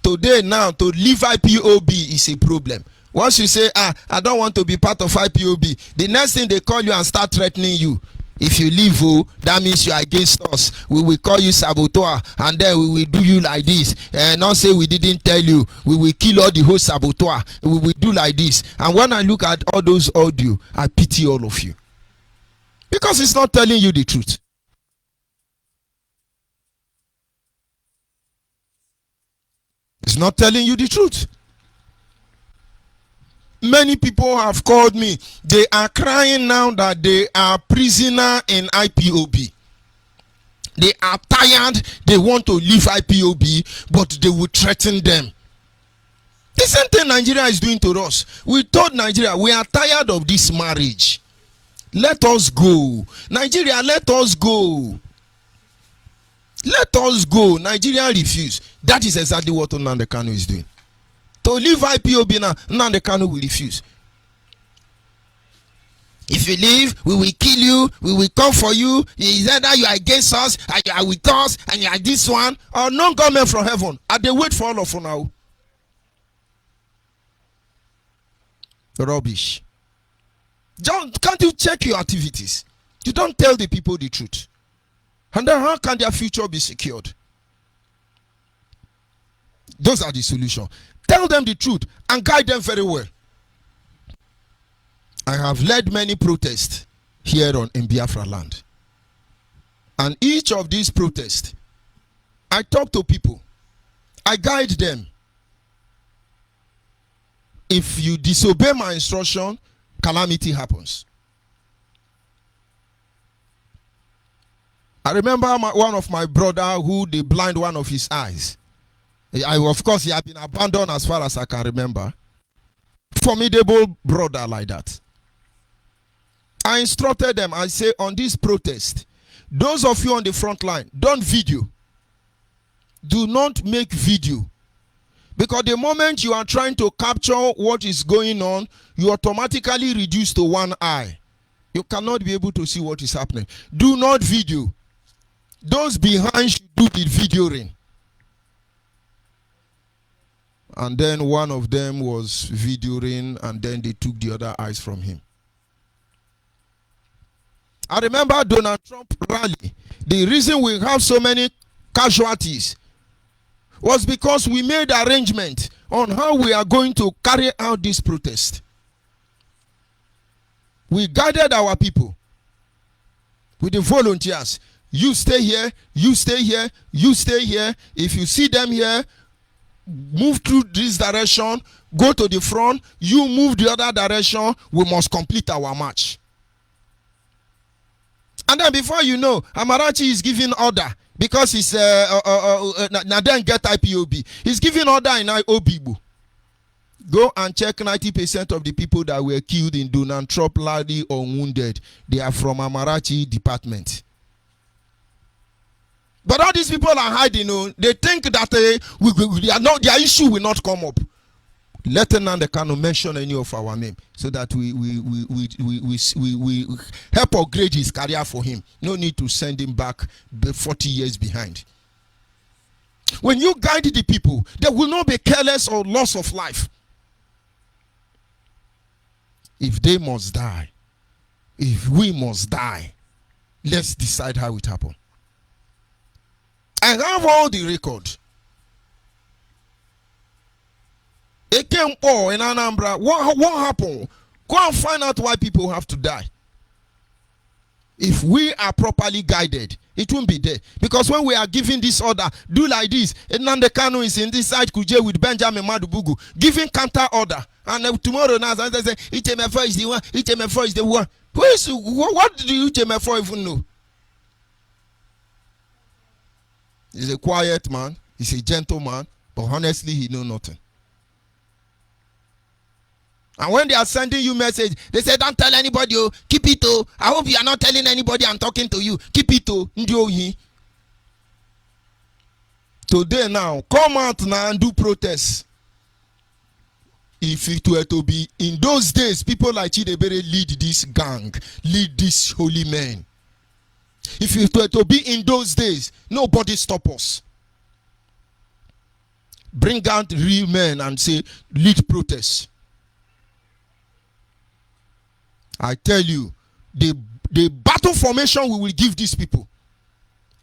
Today now, to leave IPOB is a problem. Once you say, I don't want to be part of IPOB, the next thing they call you and start threatening you. If you leave, that means you are against us. We will call you saboteur, and then we will do you like this. And not say we didn't tell you. We will kill all the whole saboteur. We will do like this. And when I look at all those audio, I pity all of you. Because it's not telling you the truth. It's not telling you the truth. Many people have called me. They are crying now that they are prisoner in IPOB. They are tired. They want to leave IPOB, but they will threaten them. The same thing Nigeria is doing to us. We told Nigeria, we are tired of this marriage. Let us go. Nigeria, let us go. Let us go. Nigeria refuse. That is exactly what Nnamdi Kanu is doing. To leave IPOB now, Nnamdi Kanu will refuse. If you leave, we will kill you. We will come for you. It's either you are against us, and you are with us, and you are this one, or no government from heaven. And they wait for all of you now. Rubbish. Can't you check your activities? You don't tell the people the truth. And then how can their future be secured? Those are the solutions. Tell them the truth and guide them very well. I have led many protests here in Biafra land. And each of these protests, I talk to people. I guide them. If you disobey my instruction, calamity happens. I remember one of my brother who they blind one of his eyes. Of course, he had been abandoned as far as I can remember. Formidable brother like that. I instructed them. I say, on this protest, those of you on the front line, don't video. Do not make video. Because the moment you are trying to capture what is going on, you automatically reduce to one eye. You cannot be able to see what is happening. Do not video. Those behind should do the videoing. And then one of them was videoing, and then they took the other eyes from him. I remember Donald Trump rally. The reason we have so many casualties was because we made arrangement on how we are going to carry out this protest. We guided our people with the volunteers. You stay here, you stay here, you stay here. If you see them here, move through this direction, go to the front, you move the other direction, we must complete our march. And then before you know, Amarachi is giving order because he's then get IPOB. He's giving order in Obibu. Go and check 90% of the people that were killed in Donald Trump rally or wounded. They are from Amarachi department. But all these people are hiding. They think that their issue will not come up. Let Nnamdi Kanu mention any of our name so that we help upgrade his career for him. No need to send him back 40 years behind. When you guide the people, they will not be careless or loss of life. If they must die, if we must die, let's decide how it happened. I have all the record. It came all in Anambra. What happened? Go and find out why people have to die. If we are properly guided, it won't be there. Because when we are giving this order, do like this. Nnamdi Kanu is in this side Kuje with Benjamin Madubugu, giving counter order. And tomorrow now, they say, HMF is the one, HMF is the one. What do you HMF even know? He's a quiet man, he's a gentleman, but honestly, he knows nothing. And when they are sending you message, they say, don't tell anybody, oh, keep it, oh. I hope you are not telling anybody I'm talking to you. Keep it, oh. Today now, come out now and do protests. If it were to be in those days, people like Chidebere lead this gang, lead these holy men. If it were to be in those days, nobody stop us. Bring out real men and say, lead protests. I tell you, the battle formation we will give these people,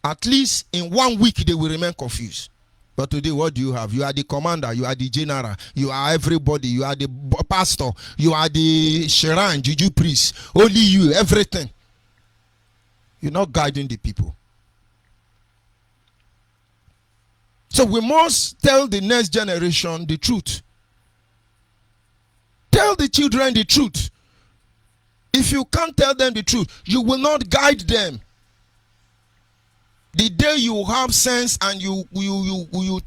at least in 1 week they will remain confused. But today, what do you have? You are the commander, you are the general, you are everybody, you are the pastor, you are the Sharan, Juju priest, only you, everything. You're not guiding the people. So we must tell the next generation the truth. Tell the children the truth. If you can't tell them the truth, you will not guide them. The day you have sense and you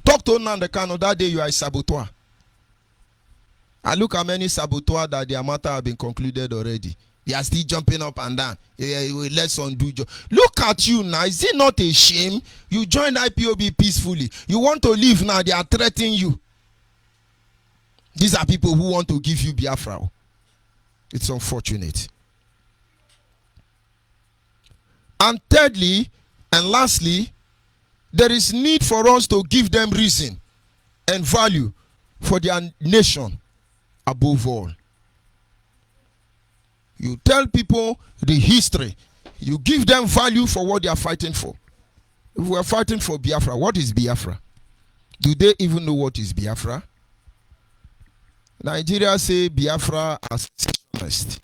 talk to Nnamdi Kanu, that day you are a saboteur. I look at many saboteurs that their matter have been concluded already. They are still jumping up and down. Let's undo job. Look at you now. Is it not a shame? You joined IPOB peacefully. You want to leave now. They are threatening you. These are people who want to give you Biafra. It's unfortunate. And thirdly, and lastly, there is need for us to give them reason and value for their nation above all. You tell people the history. You give them value for what they are fighting for. If we are fighting for Biafra, what is Biafra? Do they even know what is Biafra? Nigeria say Biafra as secessionist.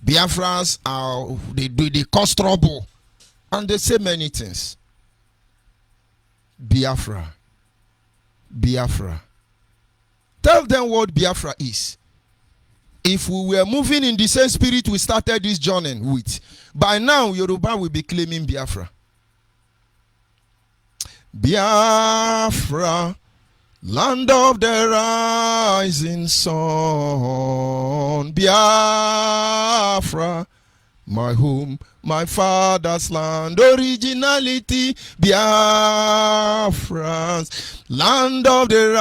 Biafras are they cause trouble, and they say many things. Biafra. Tell them what Biafra is. If we were moving in the same spirit we started this journey with, by now Yoruba will be claiming Biafra. Biafra, land of the rising sun. Biafra, my home, my father's land. Originality, Biafrans, land of the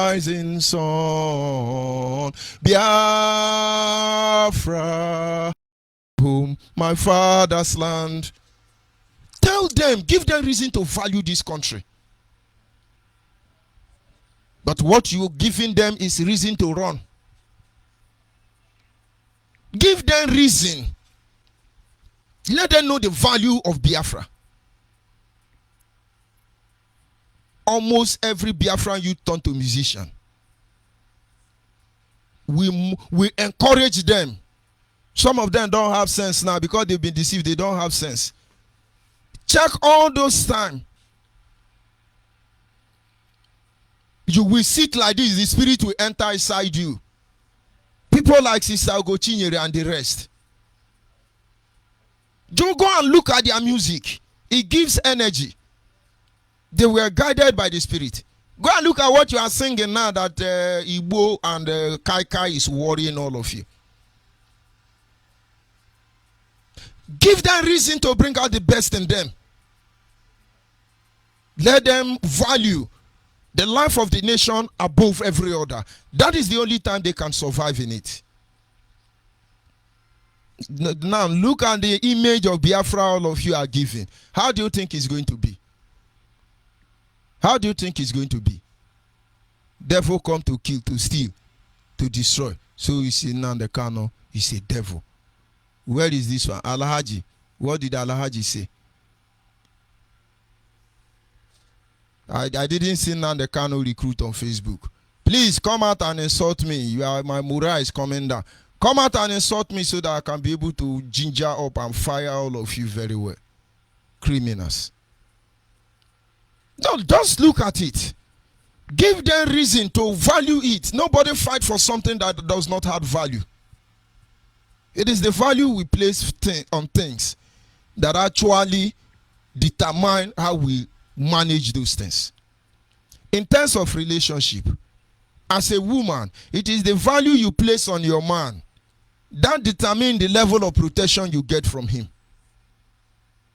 rising sun. Biafra, home, my father's land. Tell them, give them reason to value this country. But what you're giving them is reason to run. Give them reason. Let them know the value of Biafra. Almost every Biafran youth turn to musician. We encourage them. Some of them don't have sense now because they've been deceived. They don't have sense. Check all those time. You will sit like this. The spirit will enter inside you. People like Sister Ogochinyere and the rest. Don't go and look at their music. It gives energy. They were guided by the spirit. Go and look at what you are singing now that Igbo and Kai is worrying all of you. Give them reason to bring out the best in them. Let them value the life of the nation above every other. That is the only time they can survive in it. Now look at the image of Biafra all of you are giving. How do you think it's going to be? How do you think it's going to be? Devil come to kill, to steal, to destroy. So you see Nnamdi Kanu is a devil. Where is this one? Alhaji. What did Alhaji say? I didn't see Nnamdi Kanu recruit on Facebook. Please come out and insult me. My morale is coming down. Come out and insult me so that I can be able to ginger up and fire all of you very well. Criminals. No, just look at it. Give them reason to value it. Nobody fight for something that does not have value. It is the value we place on things that actually determine how we manage those things. In terms of relationship, as a woman, it is the value you place on your man that determines the level of protection you get from him.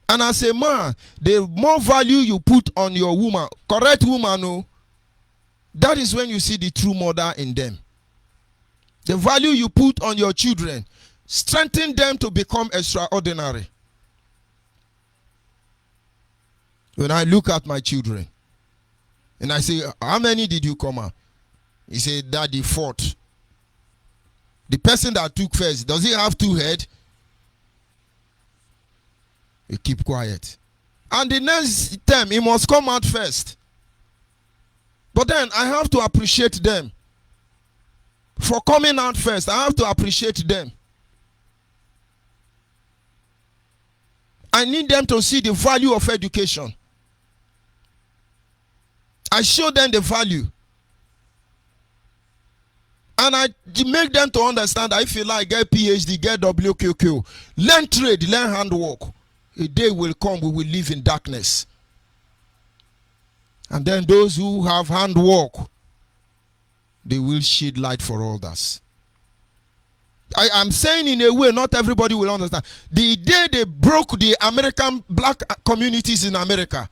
And as a man, the more value you put on your woman, correct woman, oh, that is when you see the true mother in them. The value you put on your children, strengthen them to become extraordinary. When I look at my children, and I say, how many did you come out? He said, Daddy, 4. The person that took first, does he have 2 heads? He keep quiet. And the next term, he must come out first. But then I have to appreciate them. For coming out first, I have to appreciate them. I need them to see the value of education. I show them the value. And I make them to understand that if you like, get PhD, get WQQ, learn trade, learn handwork. A day will come, we will live in darkness. And then those who have handwork, they will shed light for others. I am saying in a way, not everybody will understand. The day they broke the American black communities in America,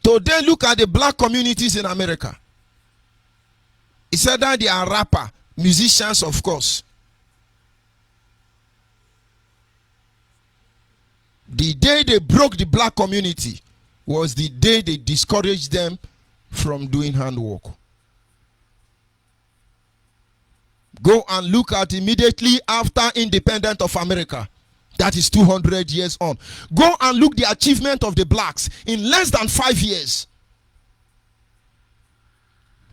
today look at the black communities in America. He said that they are rapper, musicians, of course. The day they broke the black community was the day they discouraged them from doing handwork. Go and look at immediately after independence of America. That is 200 years on. Go and look the achievement of the blacks in less than 5 years.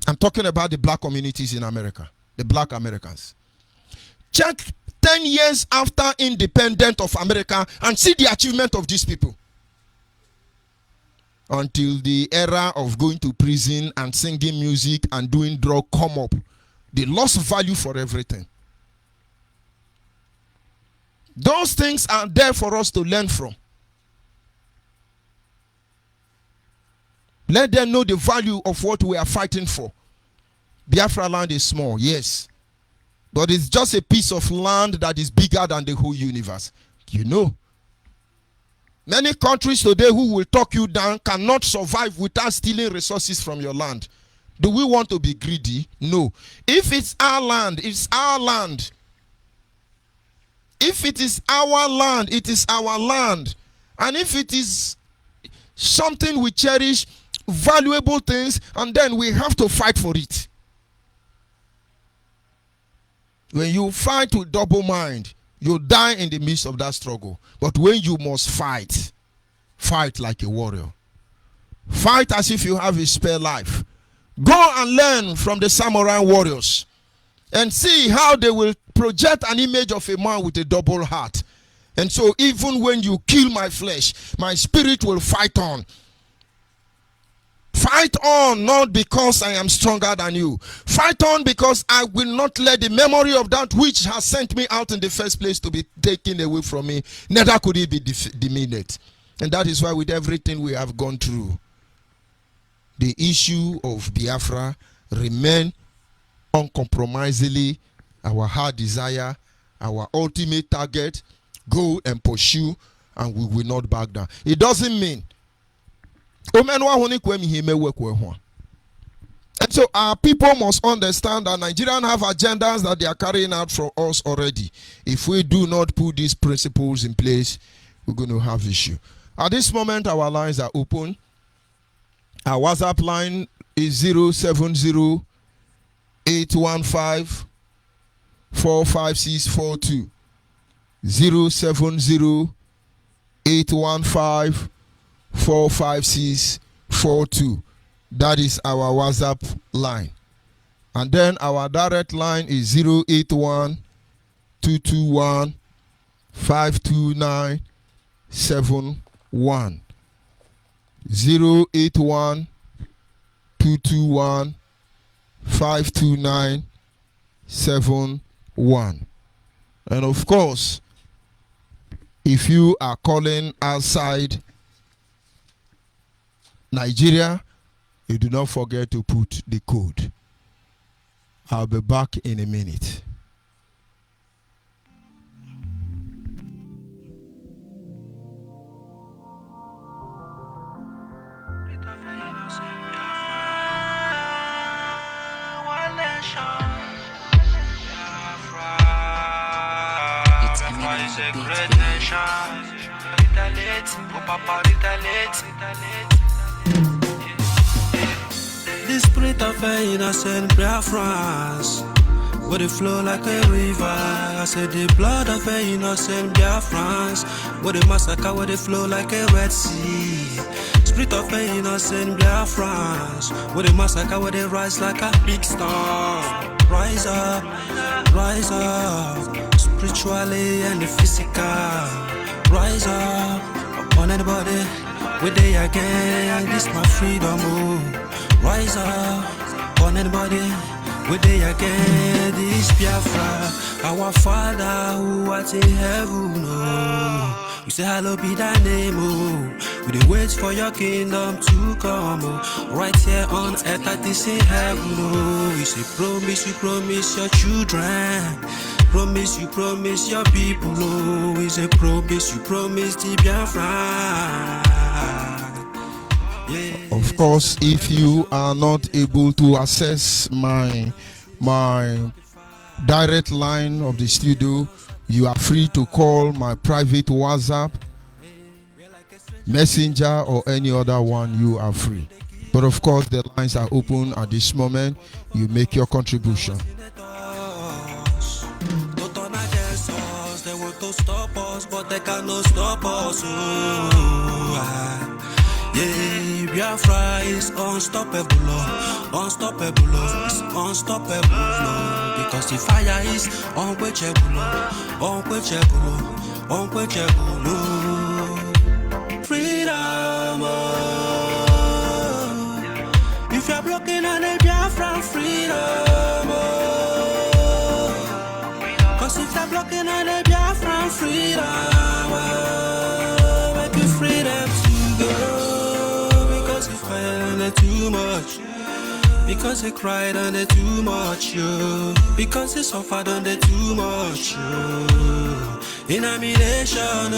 I'm talking about the black communities in America, the black Americans. Check 10 years after independence of America and see the achievement of these people. Until the era of going to prison and singing music and doing drug come up, they lost value for everything. Those things are there for us to learn from. Let them know the value of what we are fighting for. Biafra land is small, yes. But it's just a piece of land that is bigger than the whole universe. You know. Many countries today who will talk you down cannot survive without stealing resources from your land. Do we want to be greedy? No. If it's our land, it's our land. If it is our land, it is our land. And if it is something we cherish, valuable things, and then we have to fight for it. When you fight with double mind, you die in the midst of that struggle. But when you must fight, fight like a warrior. Fight as if you have a spare life. Go and learn from the samurai warriors and see how they will project an image of a man with a double heart. And so even when you kill my flesh, my spirit will fight on. Fight on, not because I am stronger than you. Fight on because I will not let the memory of that which has sent me out in the first place to be taken away from me. Neither could it be diminished. And that is why with everything we have gone through, the issue of Biafra remain uncompromisingly our heart desire, our ultimate target, go and pursue, and we will not back down. It doesn't mean And so our people must understand that Nigerians have agendas that they are carrying out for us already. If we do not put these principles in place, we're going to have issue. At this moment, our lines are open. Our WhatsApp line is 070 815 45642. 070 815 45642. That is our WhatsApp line. And then our direct line is 081 221 52971. 081 221 52971. And of course, if you are calling outside Nigeria, you do not forget to put the code. I'll be back in a minute. The spirit of an innocent Biafrans, where they flow like a river. I said the blood of an innocent Biafrans, where they massacre, where they flow like a Red Sea. Spirit of an innocent Biafrans, where they massacre, where they rise like a big star. Rise up, spiritually and the physical. Rise up, upon anybody, where they again, this my freedom, oh. Rise up, on anybody, where they again, this Biafra, our Father who art in heaven, oh. We say hallowed be thy name, oh. We dey wait for your kingdom to come, oh. Right here on earth that is in heaven, oh. We say promise, you promise your children. Promise, you promise your people, oh. We say promise, you promise the Biafra. Of course, if you are not able to access my direct line of the studio, you are free to call my private WhatsApp, Messenger, or any other one. You are free. But of course, the lines are open at this moment. You make your contribution. They want to stop us, but they cannot stop us. Yeah, Biafra is unstoppable, unstoppable, it's unstoppable, because the fire is unquenchable, unquenchable, unquenchable. Freedom, if you're blocking on a Biafra, freedom, cause if you're blocking on a Biafra, freedom, make you freedom to go. Too much, because they cried on it too much, yo. Because they suffered on it too much, yo. In a nation,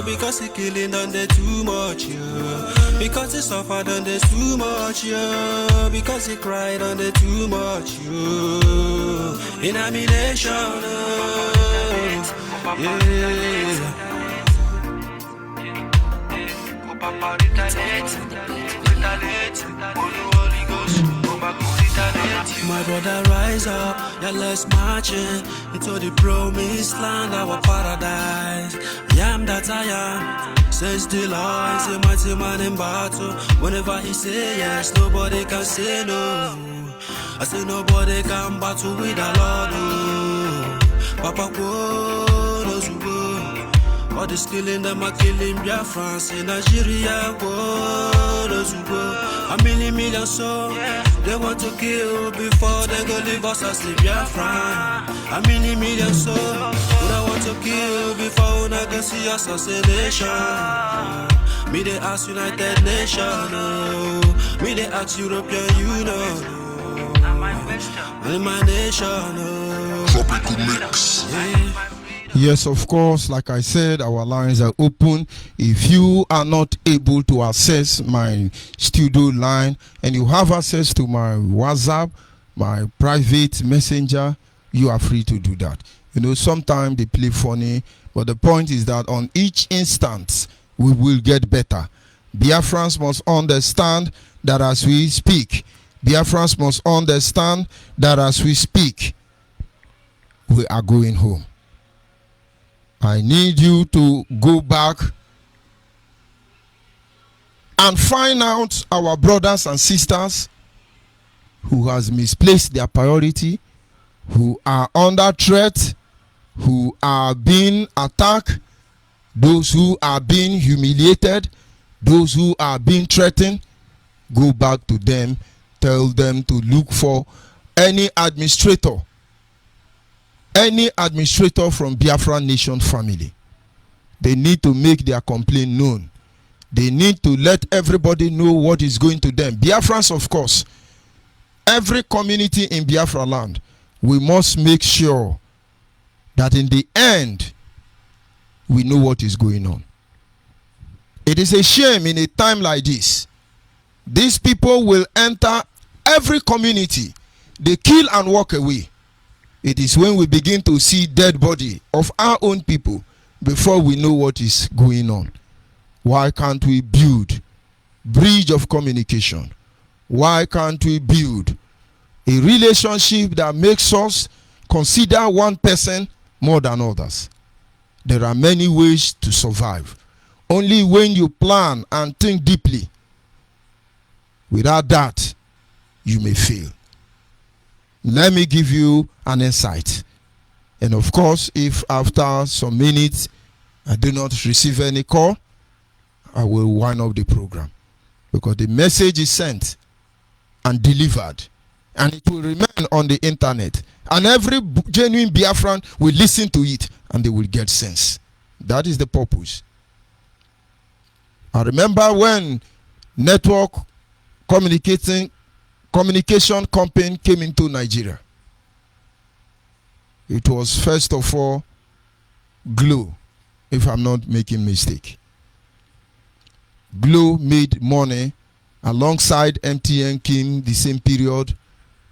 because they killing on it too much, yo. Because they suffered on it too much, yo. Because they cried on it too much, yo. In a nation, yeah. My brother, rise up, yeah, let's march into the promised land, our paradise. I am that I am, says the Lord, he's a mighty man in battle. Whenever he say yes, nobody can say no. I say nobody can battle with the Lord, oh. Papa, go, knows who go. All this killing them are killing Biafrans in Nigeria, go, knows who go. A million souls, they want to kill before they go leave us as the Biafran. A million souls, they want to kill before they go see assassination. Me they ask United Nations, oh. Me they ask European Union, oh. In my nation, oh. Tropical mix. Yeah. Yes, of course, like I said, our lines are open. If you are not able to access my studio line and you have access to my WhatsApp, my private messenger, you are free to do that. You know, sometimes they play funny, but the point is that on each instance, we will get better. Biafrans must understand that as we speak, Biafrans must understand that as we speak, we are going home. I need you to go back and find out our brothers and sisters who has misplaced their priority, who are under threat, who are being attacked, those who are being humiliated, those who are being threatened. Go back to them, tell them to look for any administrator from Biafra Nation family. They need to make their complaint known. They need to let everybody know what is going to them. Biafrans, of course, every community in Biafra land, we must make sure that in the end, we know what is going on. It is a shame in a time like this. These people will enter every community. They kill and walk away. It is when we begin to see dead body of our own people before we know what is going on. Why can't we build bridge of communication? Why can't we build a relationship that makes us consider one person more than others? There are many ways to survive. Only when you plan and think deeply. Without that, you may fail. Let me give you an insight. And of course, if after some minutes I do not receive any call, I will wind up the program. Because the message is sent and delivered. And it will remain on the internet. And every genuine Biafran will listen to it and they will get sense. That is the purpose. I remember when network communication company came into Nigeria. It was first of all Glo, if I'm not making mistake. Glo made money alongside MTN came the same period,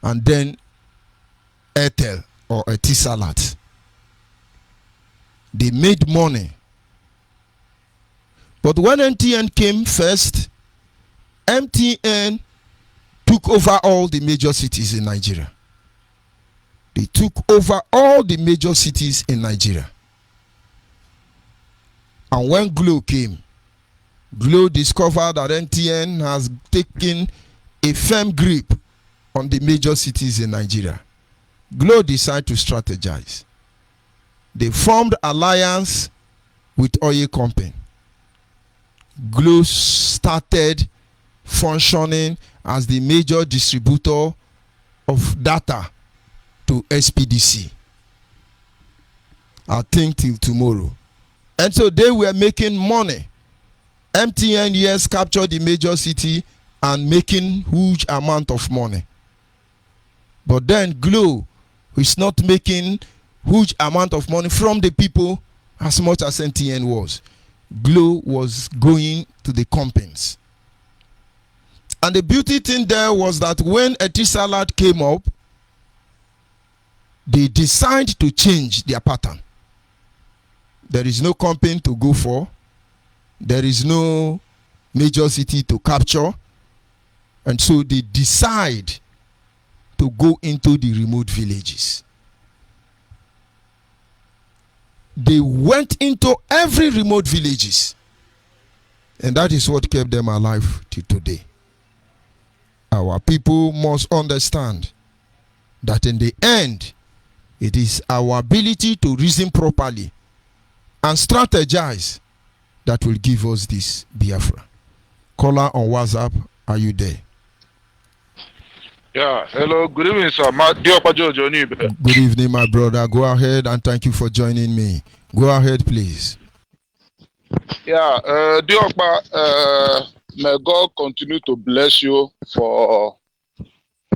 and then Airtel or Etisalat. They made money. But when MTN came first, MTN took over all the major cities in Nigeria. They took over all the major cities in Nigeria. And when Glo came, Glo discovered that MTN has taken a firm grip on the major cities in Nigeria. Glo decided to strategize. They formed alliance with oil company. Glo started functioning as the major distributor of data to SPDC. I think till tomorrow. And so they were making money. MTN, yes, captured the major city and making huge amount of money. But then Glo is not making huge amount of money from the people as much as MTN was. Glo was going to the companies. And the beauty thing there was that when Etisalat came up, they decided to change their pattern. There is no company to go for. There is no major city to capture. And so they decide to go into the remote villages. They went into every remote villages. And that is what kept them alive till today. Our people must understand that in the end, it is our ability to reason properly and strategize that will give us this Biafra. Caller on WhatsApp, are you there? Yeah, hello, good evening, sir. Good evening, my brother. Go ahead and thank you for joining me. Go ahead, please. Yeah, Diokpa, may God continue to bless you for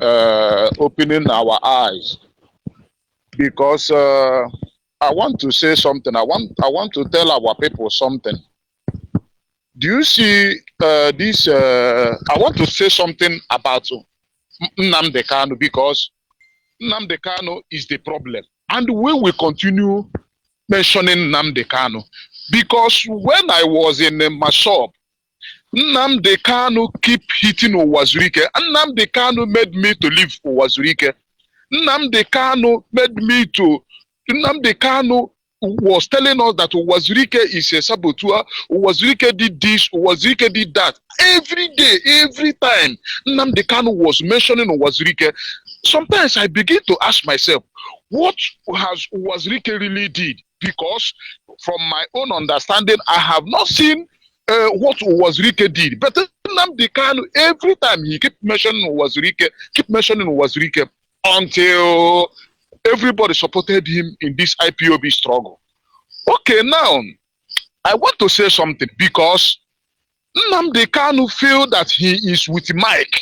opening our eyes. Because I want to say something. I want to tell our people something. Do you see this? I want to say something about Nnamdi Kanu because Nnamdi Kanu is the problem, and we will continue mentioning Nnamdi Kanu because when I was in my shop, Nnamdi Kanu keep hitting Uwazurike. Nnamdi Kanu made me to leave Uwazurike. Nnamdi Kanu made me to. Nnamdi Kanu was telling us that Uwazurike is a saboteur. Uwazurike did this. Uwazurike did that. Every day, every time, Nnamdi Kanu was mentioning Uwazurike. Sometimes I begin to ask myself, what has Uwazurike really did? Because from my own understanding, I have not seen what Uwazurike did. But Nnamdi Kanu, every time he keep mentioning Uwazurike until everybody supported him in this IPOB struggle. Okay, now, I want to say something because Nnamdi Kanu feel that he is with Mike.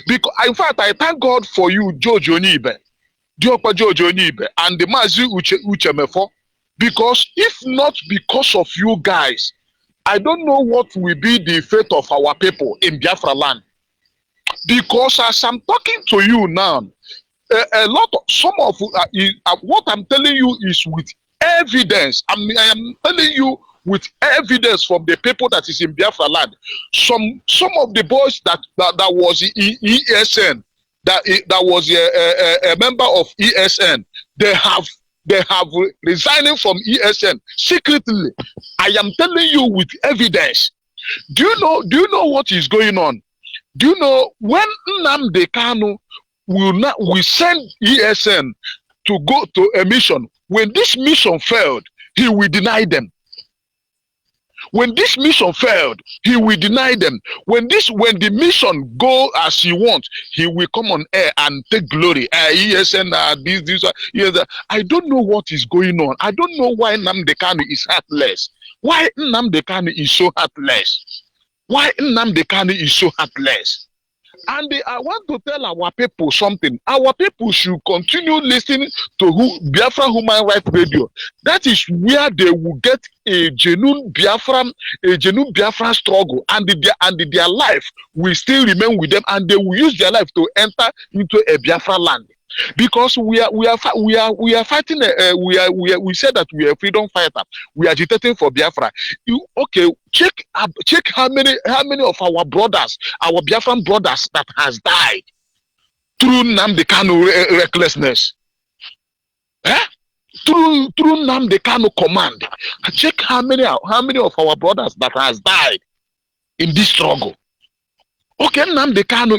Because, in fact, I thank God for you, George Onibe, and the Mazi Uchemefo. Because if not because of you guys, I don't know what will be the fate of our people in Biafra land. Because as I'm talking to you now, a lot of some of what I'm telling you is with evidence. I am telling you with evidence from the people that is in Biafra land. Some of the boys that was ESN, that was a member of ESN, they have resigning from ESN secretly. I am telling you with evidence. Do you know what is going on? Do you know when Nnamdi Kanu will send ESN to go to a mission? When this mission failed, he will deny them. When this mission failed, he will deny them. When the mission go as he wants, he will come on air and take glory. ESN, this. I don't know what is going on. I don't know why Nnamdi Kanu is heartless. Why Nnamdi Kanu is so heartless? Why Nnamdi Kanu is so heartless? And I want to tell our people something. Our people should continue listening to Biafra Human Rights Radio. That is where they will get a genuine Biafran struggle, and their life will still remain with them, and they will use their life to enter into a Biafra land. Because we are fighting. We said that we are freedom fighter. We are agitating for Biafra. Check how many of our brothers, our Biafran brothers, that has died through Nnamdi Kanu recklessness. Through Nnamdi Kanu command. Check how many of our brothers that has died in this struggle. Okay, Nnamdi Kanu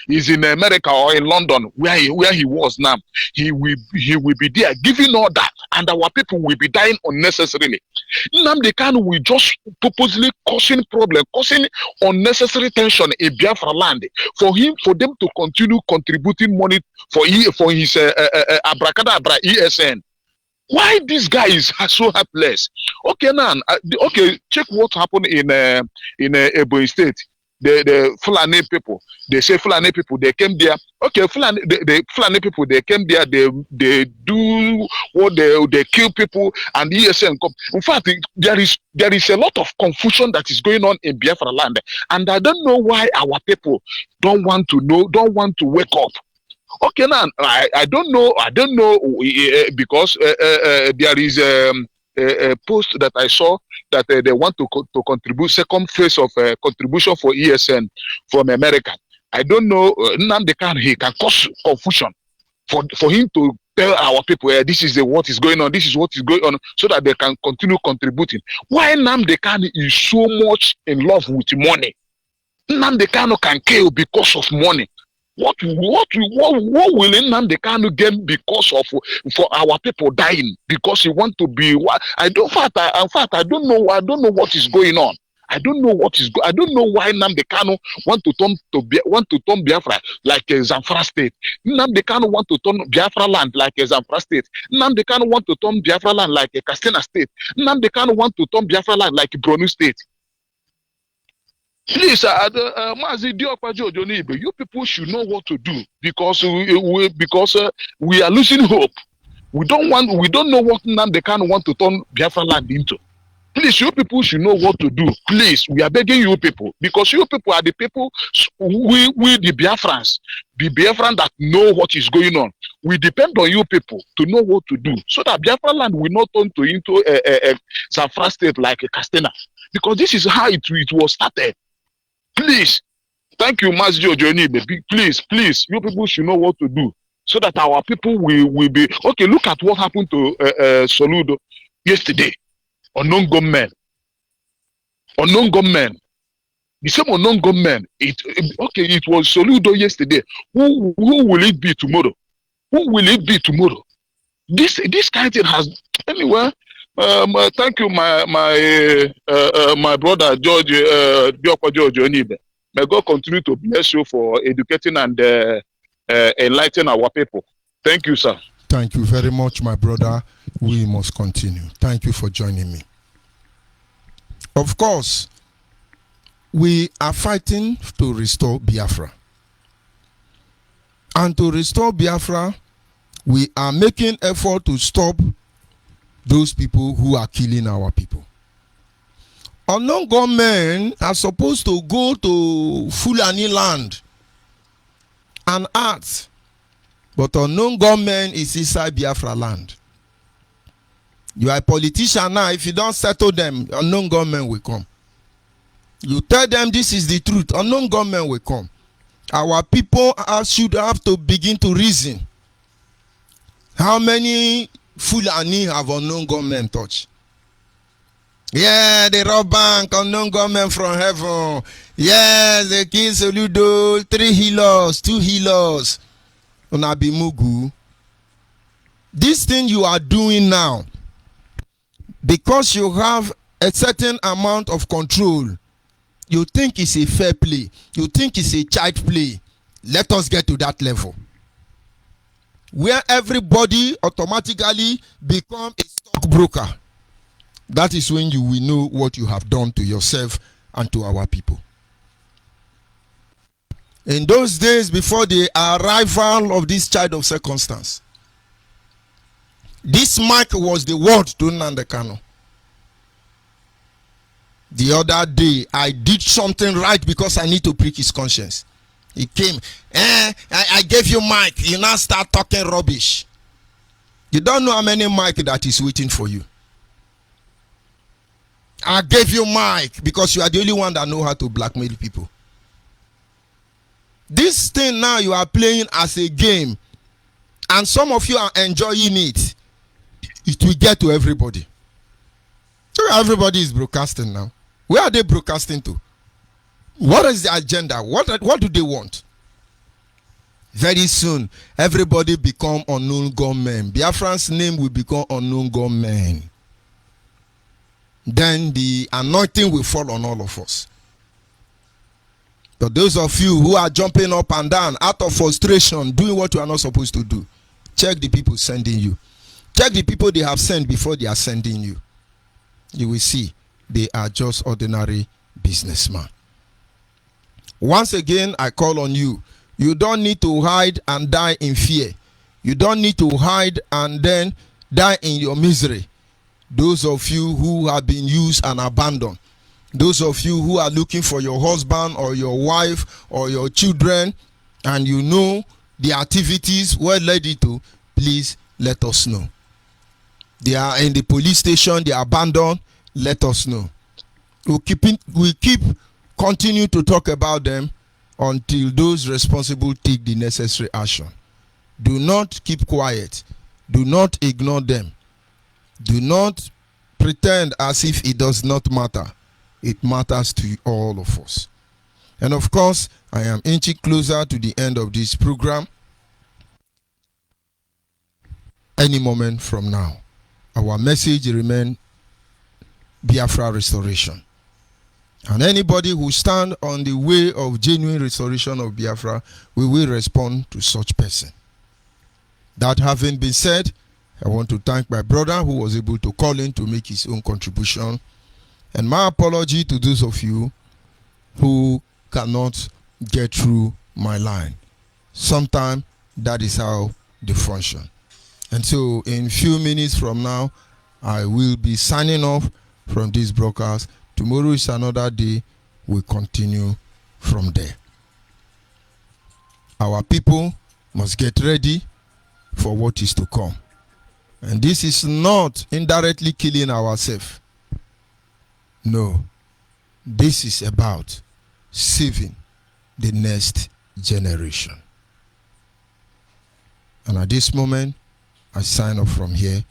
is in America or in London, where he was now. He will be there giving order, and our people will be dying unnecessarily. Nnamdi Kanu will just purposely causing unnecessary tension in Biafra land for them to continue contributing money for his abracadabra ESN. Why this guy is so helpless? Okay, now, check what happened in Ebonyi State. The Fulani people, they say Fulani people, they came there. Okay, the Fulani people, they came there. They do what they kill people, and ESN come. In fact, there is a lot of confusion that is going on in Biafra land, and I don't know why our people don't want to wake up. Okay, now I don't know because there is a post that I saw that they want to contribute second phase of contribution for ESN from America. I don't know. Nnamdi Kanu, he can cause confusion for him to tell our people this is what is going on. This is what is going on, so that they can continue contributing. Why Nnamdi Kanu is so much in love with money? Nnamdi Kanu can kill because of money. What will Nnamdi Kanu gain because of for our people dying? Because he want to be what? I don't know what is going on. I don't know why Nnamdi Kanu want to turn Biafra like a Zamfara state. Nnamdi Kanu want to turn Biafra land like a Zamfara state. Nnamdi Kanu want to turn Biafra land like a Katsina state. Nnamdi Kanu want to turn Biafra land like Borno state. Please, Mazi Diokpaji you people should know what to do, because we are losing hope. We don't know what Nnamdi Kanu want to turn Biafra land into. Please, you people should know what to do. Please, we are begging you people, because you people are the people, we the Biafrans, the Biafran that know what is going on. We depend on you people to know what to do, so that Biafra land will not turn into a Zamfara state like a Castena. Because this is how it was started. Please, thank you, Mas Jojo Nibe. Please, you people should know what to do, so that our people will be okay. Look at what happened to Soludo yesterday. Unknown gunmen. The same unknown gunmen. It was Soludo yesterday. Who will it be tomorrow? This kind of thing has anyway. Thank you, my brother George George Onibe. May God continue to bless you for educating and enlightening our people. Thank you, sir. Thank you very much, my brother. We must continue. Thank you for joining me. Of course, we are fighting to restore Biafra. And to restore Biafra, we are making effort to stop those people who are killing our people. Unknown gunmen are supposed to go to Fulani land and act, but unknown gunmen is inside Biafra land. You are a politician now. If you don't settle them, unknown gunmen will come. You tell them this is the truth, unknown gunmen will come. Our people should have to begin to reason. How many Fulani have unknown gunmen touched? Yeah, they rob bank, unknown gunmen from heaven. Yes, they kill Soludo, 3 healers, 2 healers. Unabimugu. This thing you are doing now, because you have a certain amount of control, you think it's a fair play. You think it's a child play. Let us get to that level, where everybody automatically become a stockbroker. That is when you will know what you have done to yourself and to our people. In those days before the arrival of this child of circumstance, this mic was the word to Nnamdi Kanu. The other day, I did something right because I need to prick his conscience. He came, I gave you mic, you now start talking rubbish. You don't know how many mic that is waiting for you. I gave you mic because you are the only one that know how to blackmail people. This thing now you are playing as a game, and some of you are enjoying it. It will get to everybody. So everybody is broadcasting now. Where are they broadcasting to? What is the agenda? What do they want? Very soon, everybody become unknown gunmen. Biafran's name will become unknown gunmen. Then the anointing will fall on all of us. But those of you who are jumping up and down out of frustration, doing what you are not supposed to do, check the people sending you. Check the people they have sent before they are sending you. You will see they are just ordinary businessmen. Once again, I call on you. You don't need to hide and die in fear. You don't need to hide and then die in your misery. Those of you who have been used and abandoned, those of you who are looking for your husband or your wife or your children, and you know the activities were led to, please let us know. They are in the police station, they are abandoned, let us know. We keep continue to talk about them until those responsible take the necessary action. Do not keep quiet. Do not ignore them. Do not pretend as if it does not matter. It matters to all of us. And of course, I am inching closer to the end of this program. Any moment from now, our message remains Biafra restoration. And anybody who stand on the way of genuine restoration of Biafra, we will respond to such person. That having been said, I want to thank my brother who was able to call in to make his own contribution. And my apology to those of you who cannot get through my line. Sometimes that is how they function. And so in few minutes from now, I will be signing off from this broadcast. Tomorrow is another day. We'll continue from there. Our people must get ready for what is to come. And this is not indirectly killing ourselves. No. This is about saving the next generation. And at this moment, I sign off from here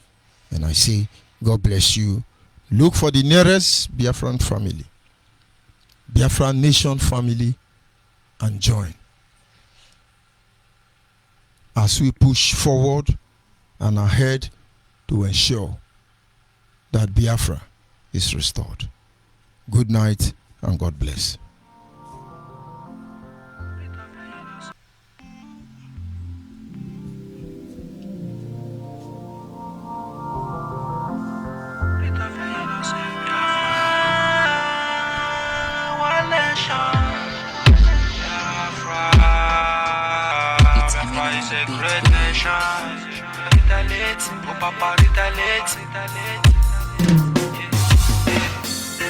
and I say, God bless you. Look for the nearest Biafran family, Biafran nation family, and join as we push forward and ahead to ensure that Biafra is restored. Good night and God bless.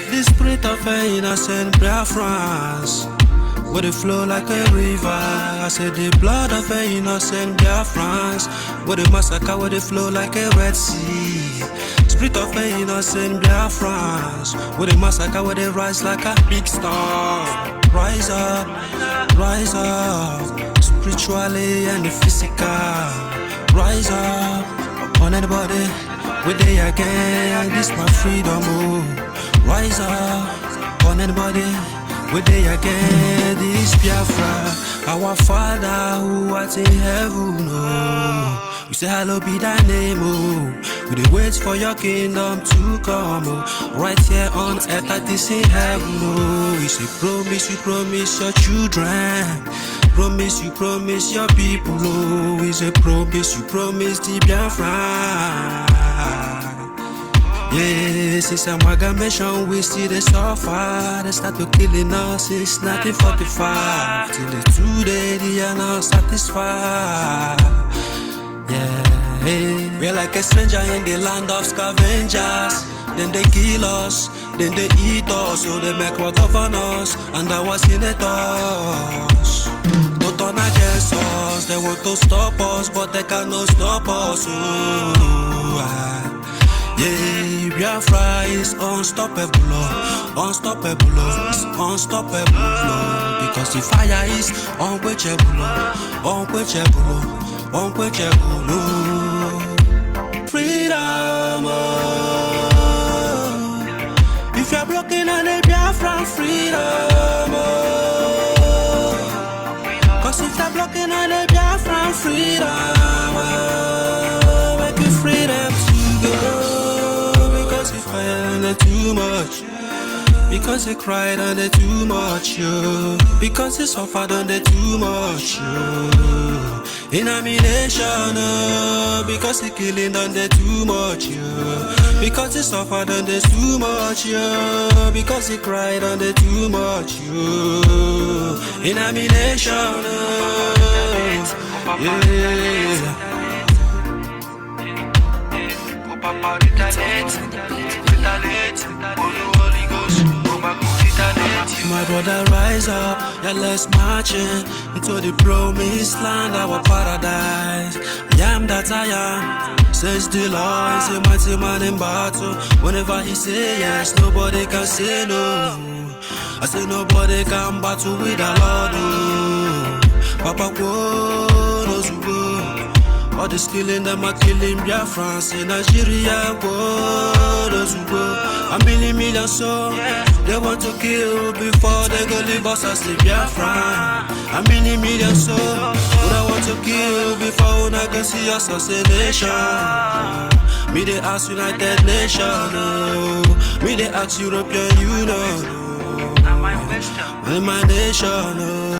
The spirit of an innocent Biafrans, where they flow like a river. I said the blood of an innocent Biafrans, where they massacre, where they flow like a Red Sea. Spirit of an innocent Biafrans, where they massacre, where they rise like a big star. Rise up, spiritually and physical. Rise up, upon anybody, where they again, this my freedom, oh. Rise up, on anybody, where they again, this Biafra. Our Father who art in heaven, oh. We say hallowed be thy name, oh. We dey wait for your kingdom to come, oh. Right here on earth like this in heaven, oh. We say promise your children. Promise your people, oh. We say promise the Biafra. Yes, it's amalgamation, we see the suffer. They start to killing us since 1945. Till the today, they are not satisfied. Yeah, we're like a stranger in the land of scavengers. Then they kill us, then they eat us. So they make war govern us, and our senators. Don't turn against us, they want to stop us, but they cannot stop us. Ooh, yeah, Biafra is unstoppable, it's unstoppable, because the fire is unquenchable. Freedom, oh. If you're blocking on the Biafra, freedom, oh. Cause if you're blocking on the Biafra, freedom, oh. Make you freedom to go. Because you fight under too much, because you cried under too much, yo. Because you suffered under too much, yo. In a nation, because you killing under too much, yo. Because you suffered under too much, yo. Because you cried under too much, yo. In a nation, yeah. My brother, rise up, yeah, let's march into the promised land, our paradise. I am that I am, says the Lord, is a mighty man in battle. Whenever he say yes, nobody can say no. I say nobody can battle with the Lord, oh. Papa, whoa, knows who. All the killing them are killing Biafrans in Nigeria, whoa, those who go. A million so they want to kill before they go leave us as the Biafran. A million so they want to kill before I can see us as a nation. Me they ask United Nations, no. Me they ask European Union, no. My nation, no.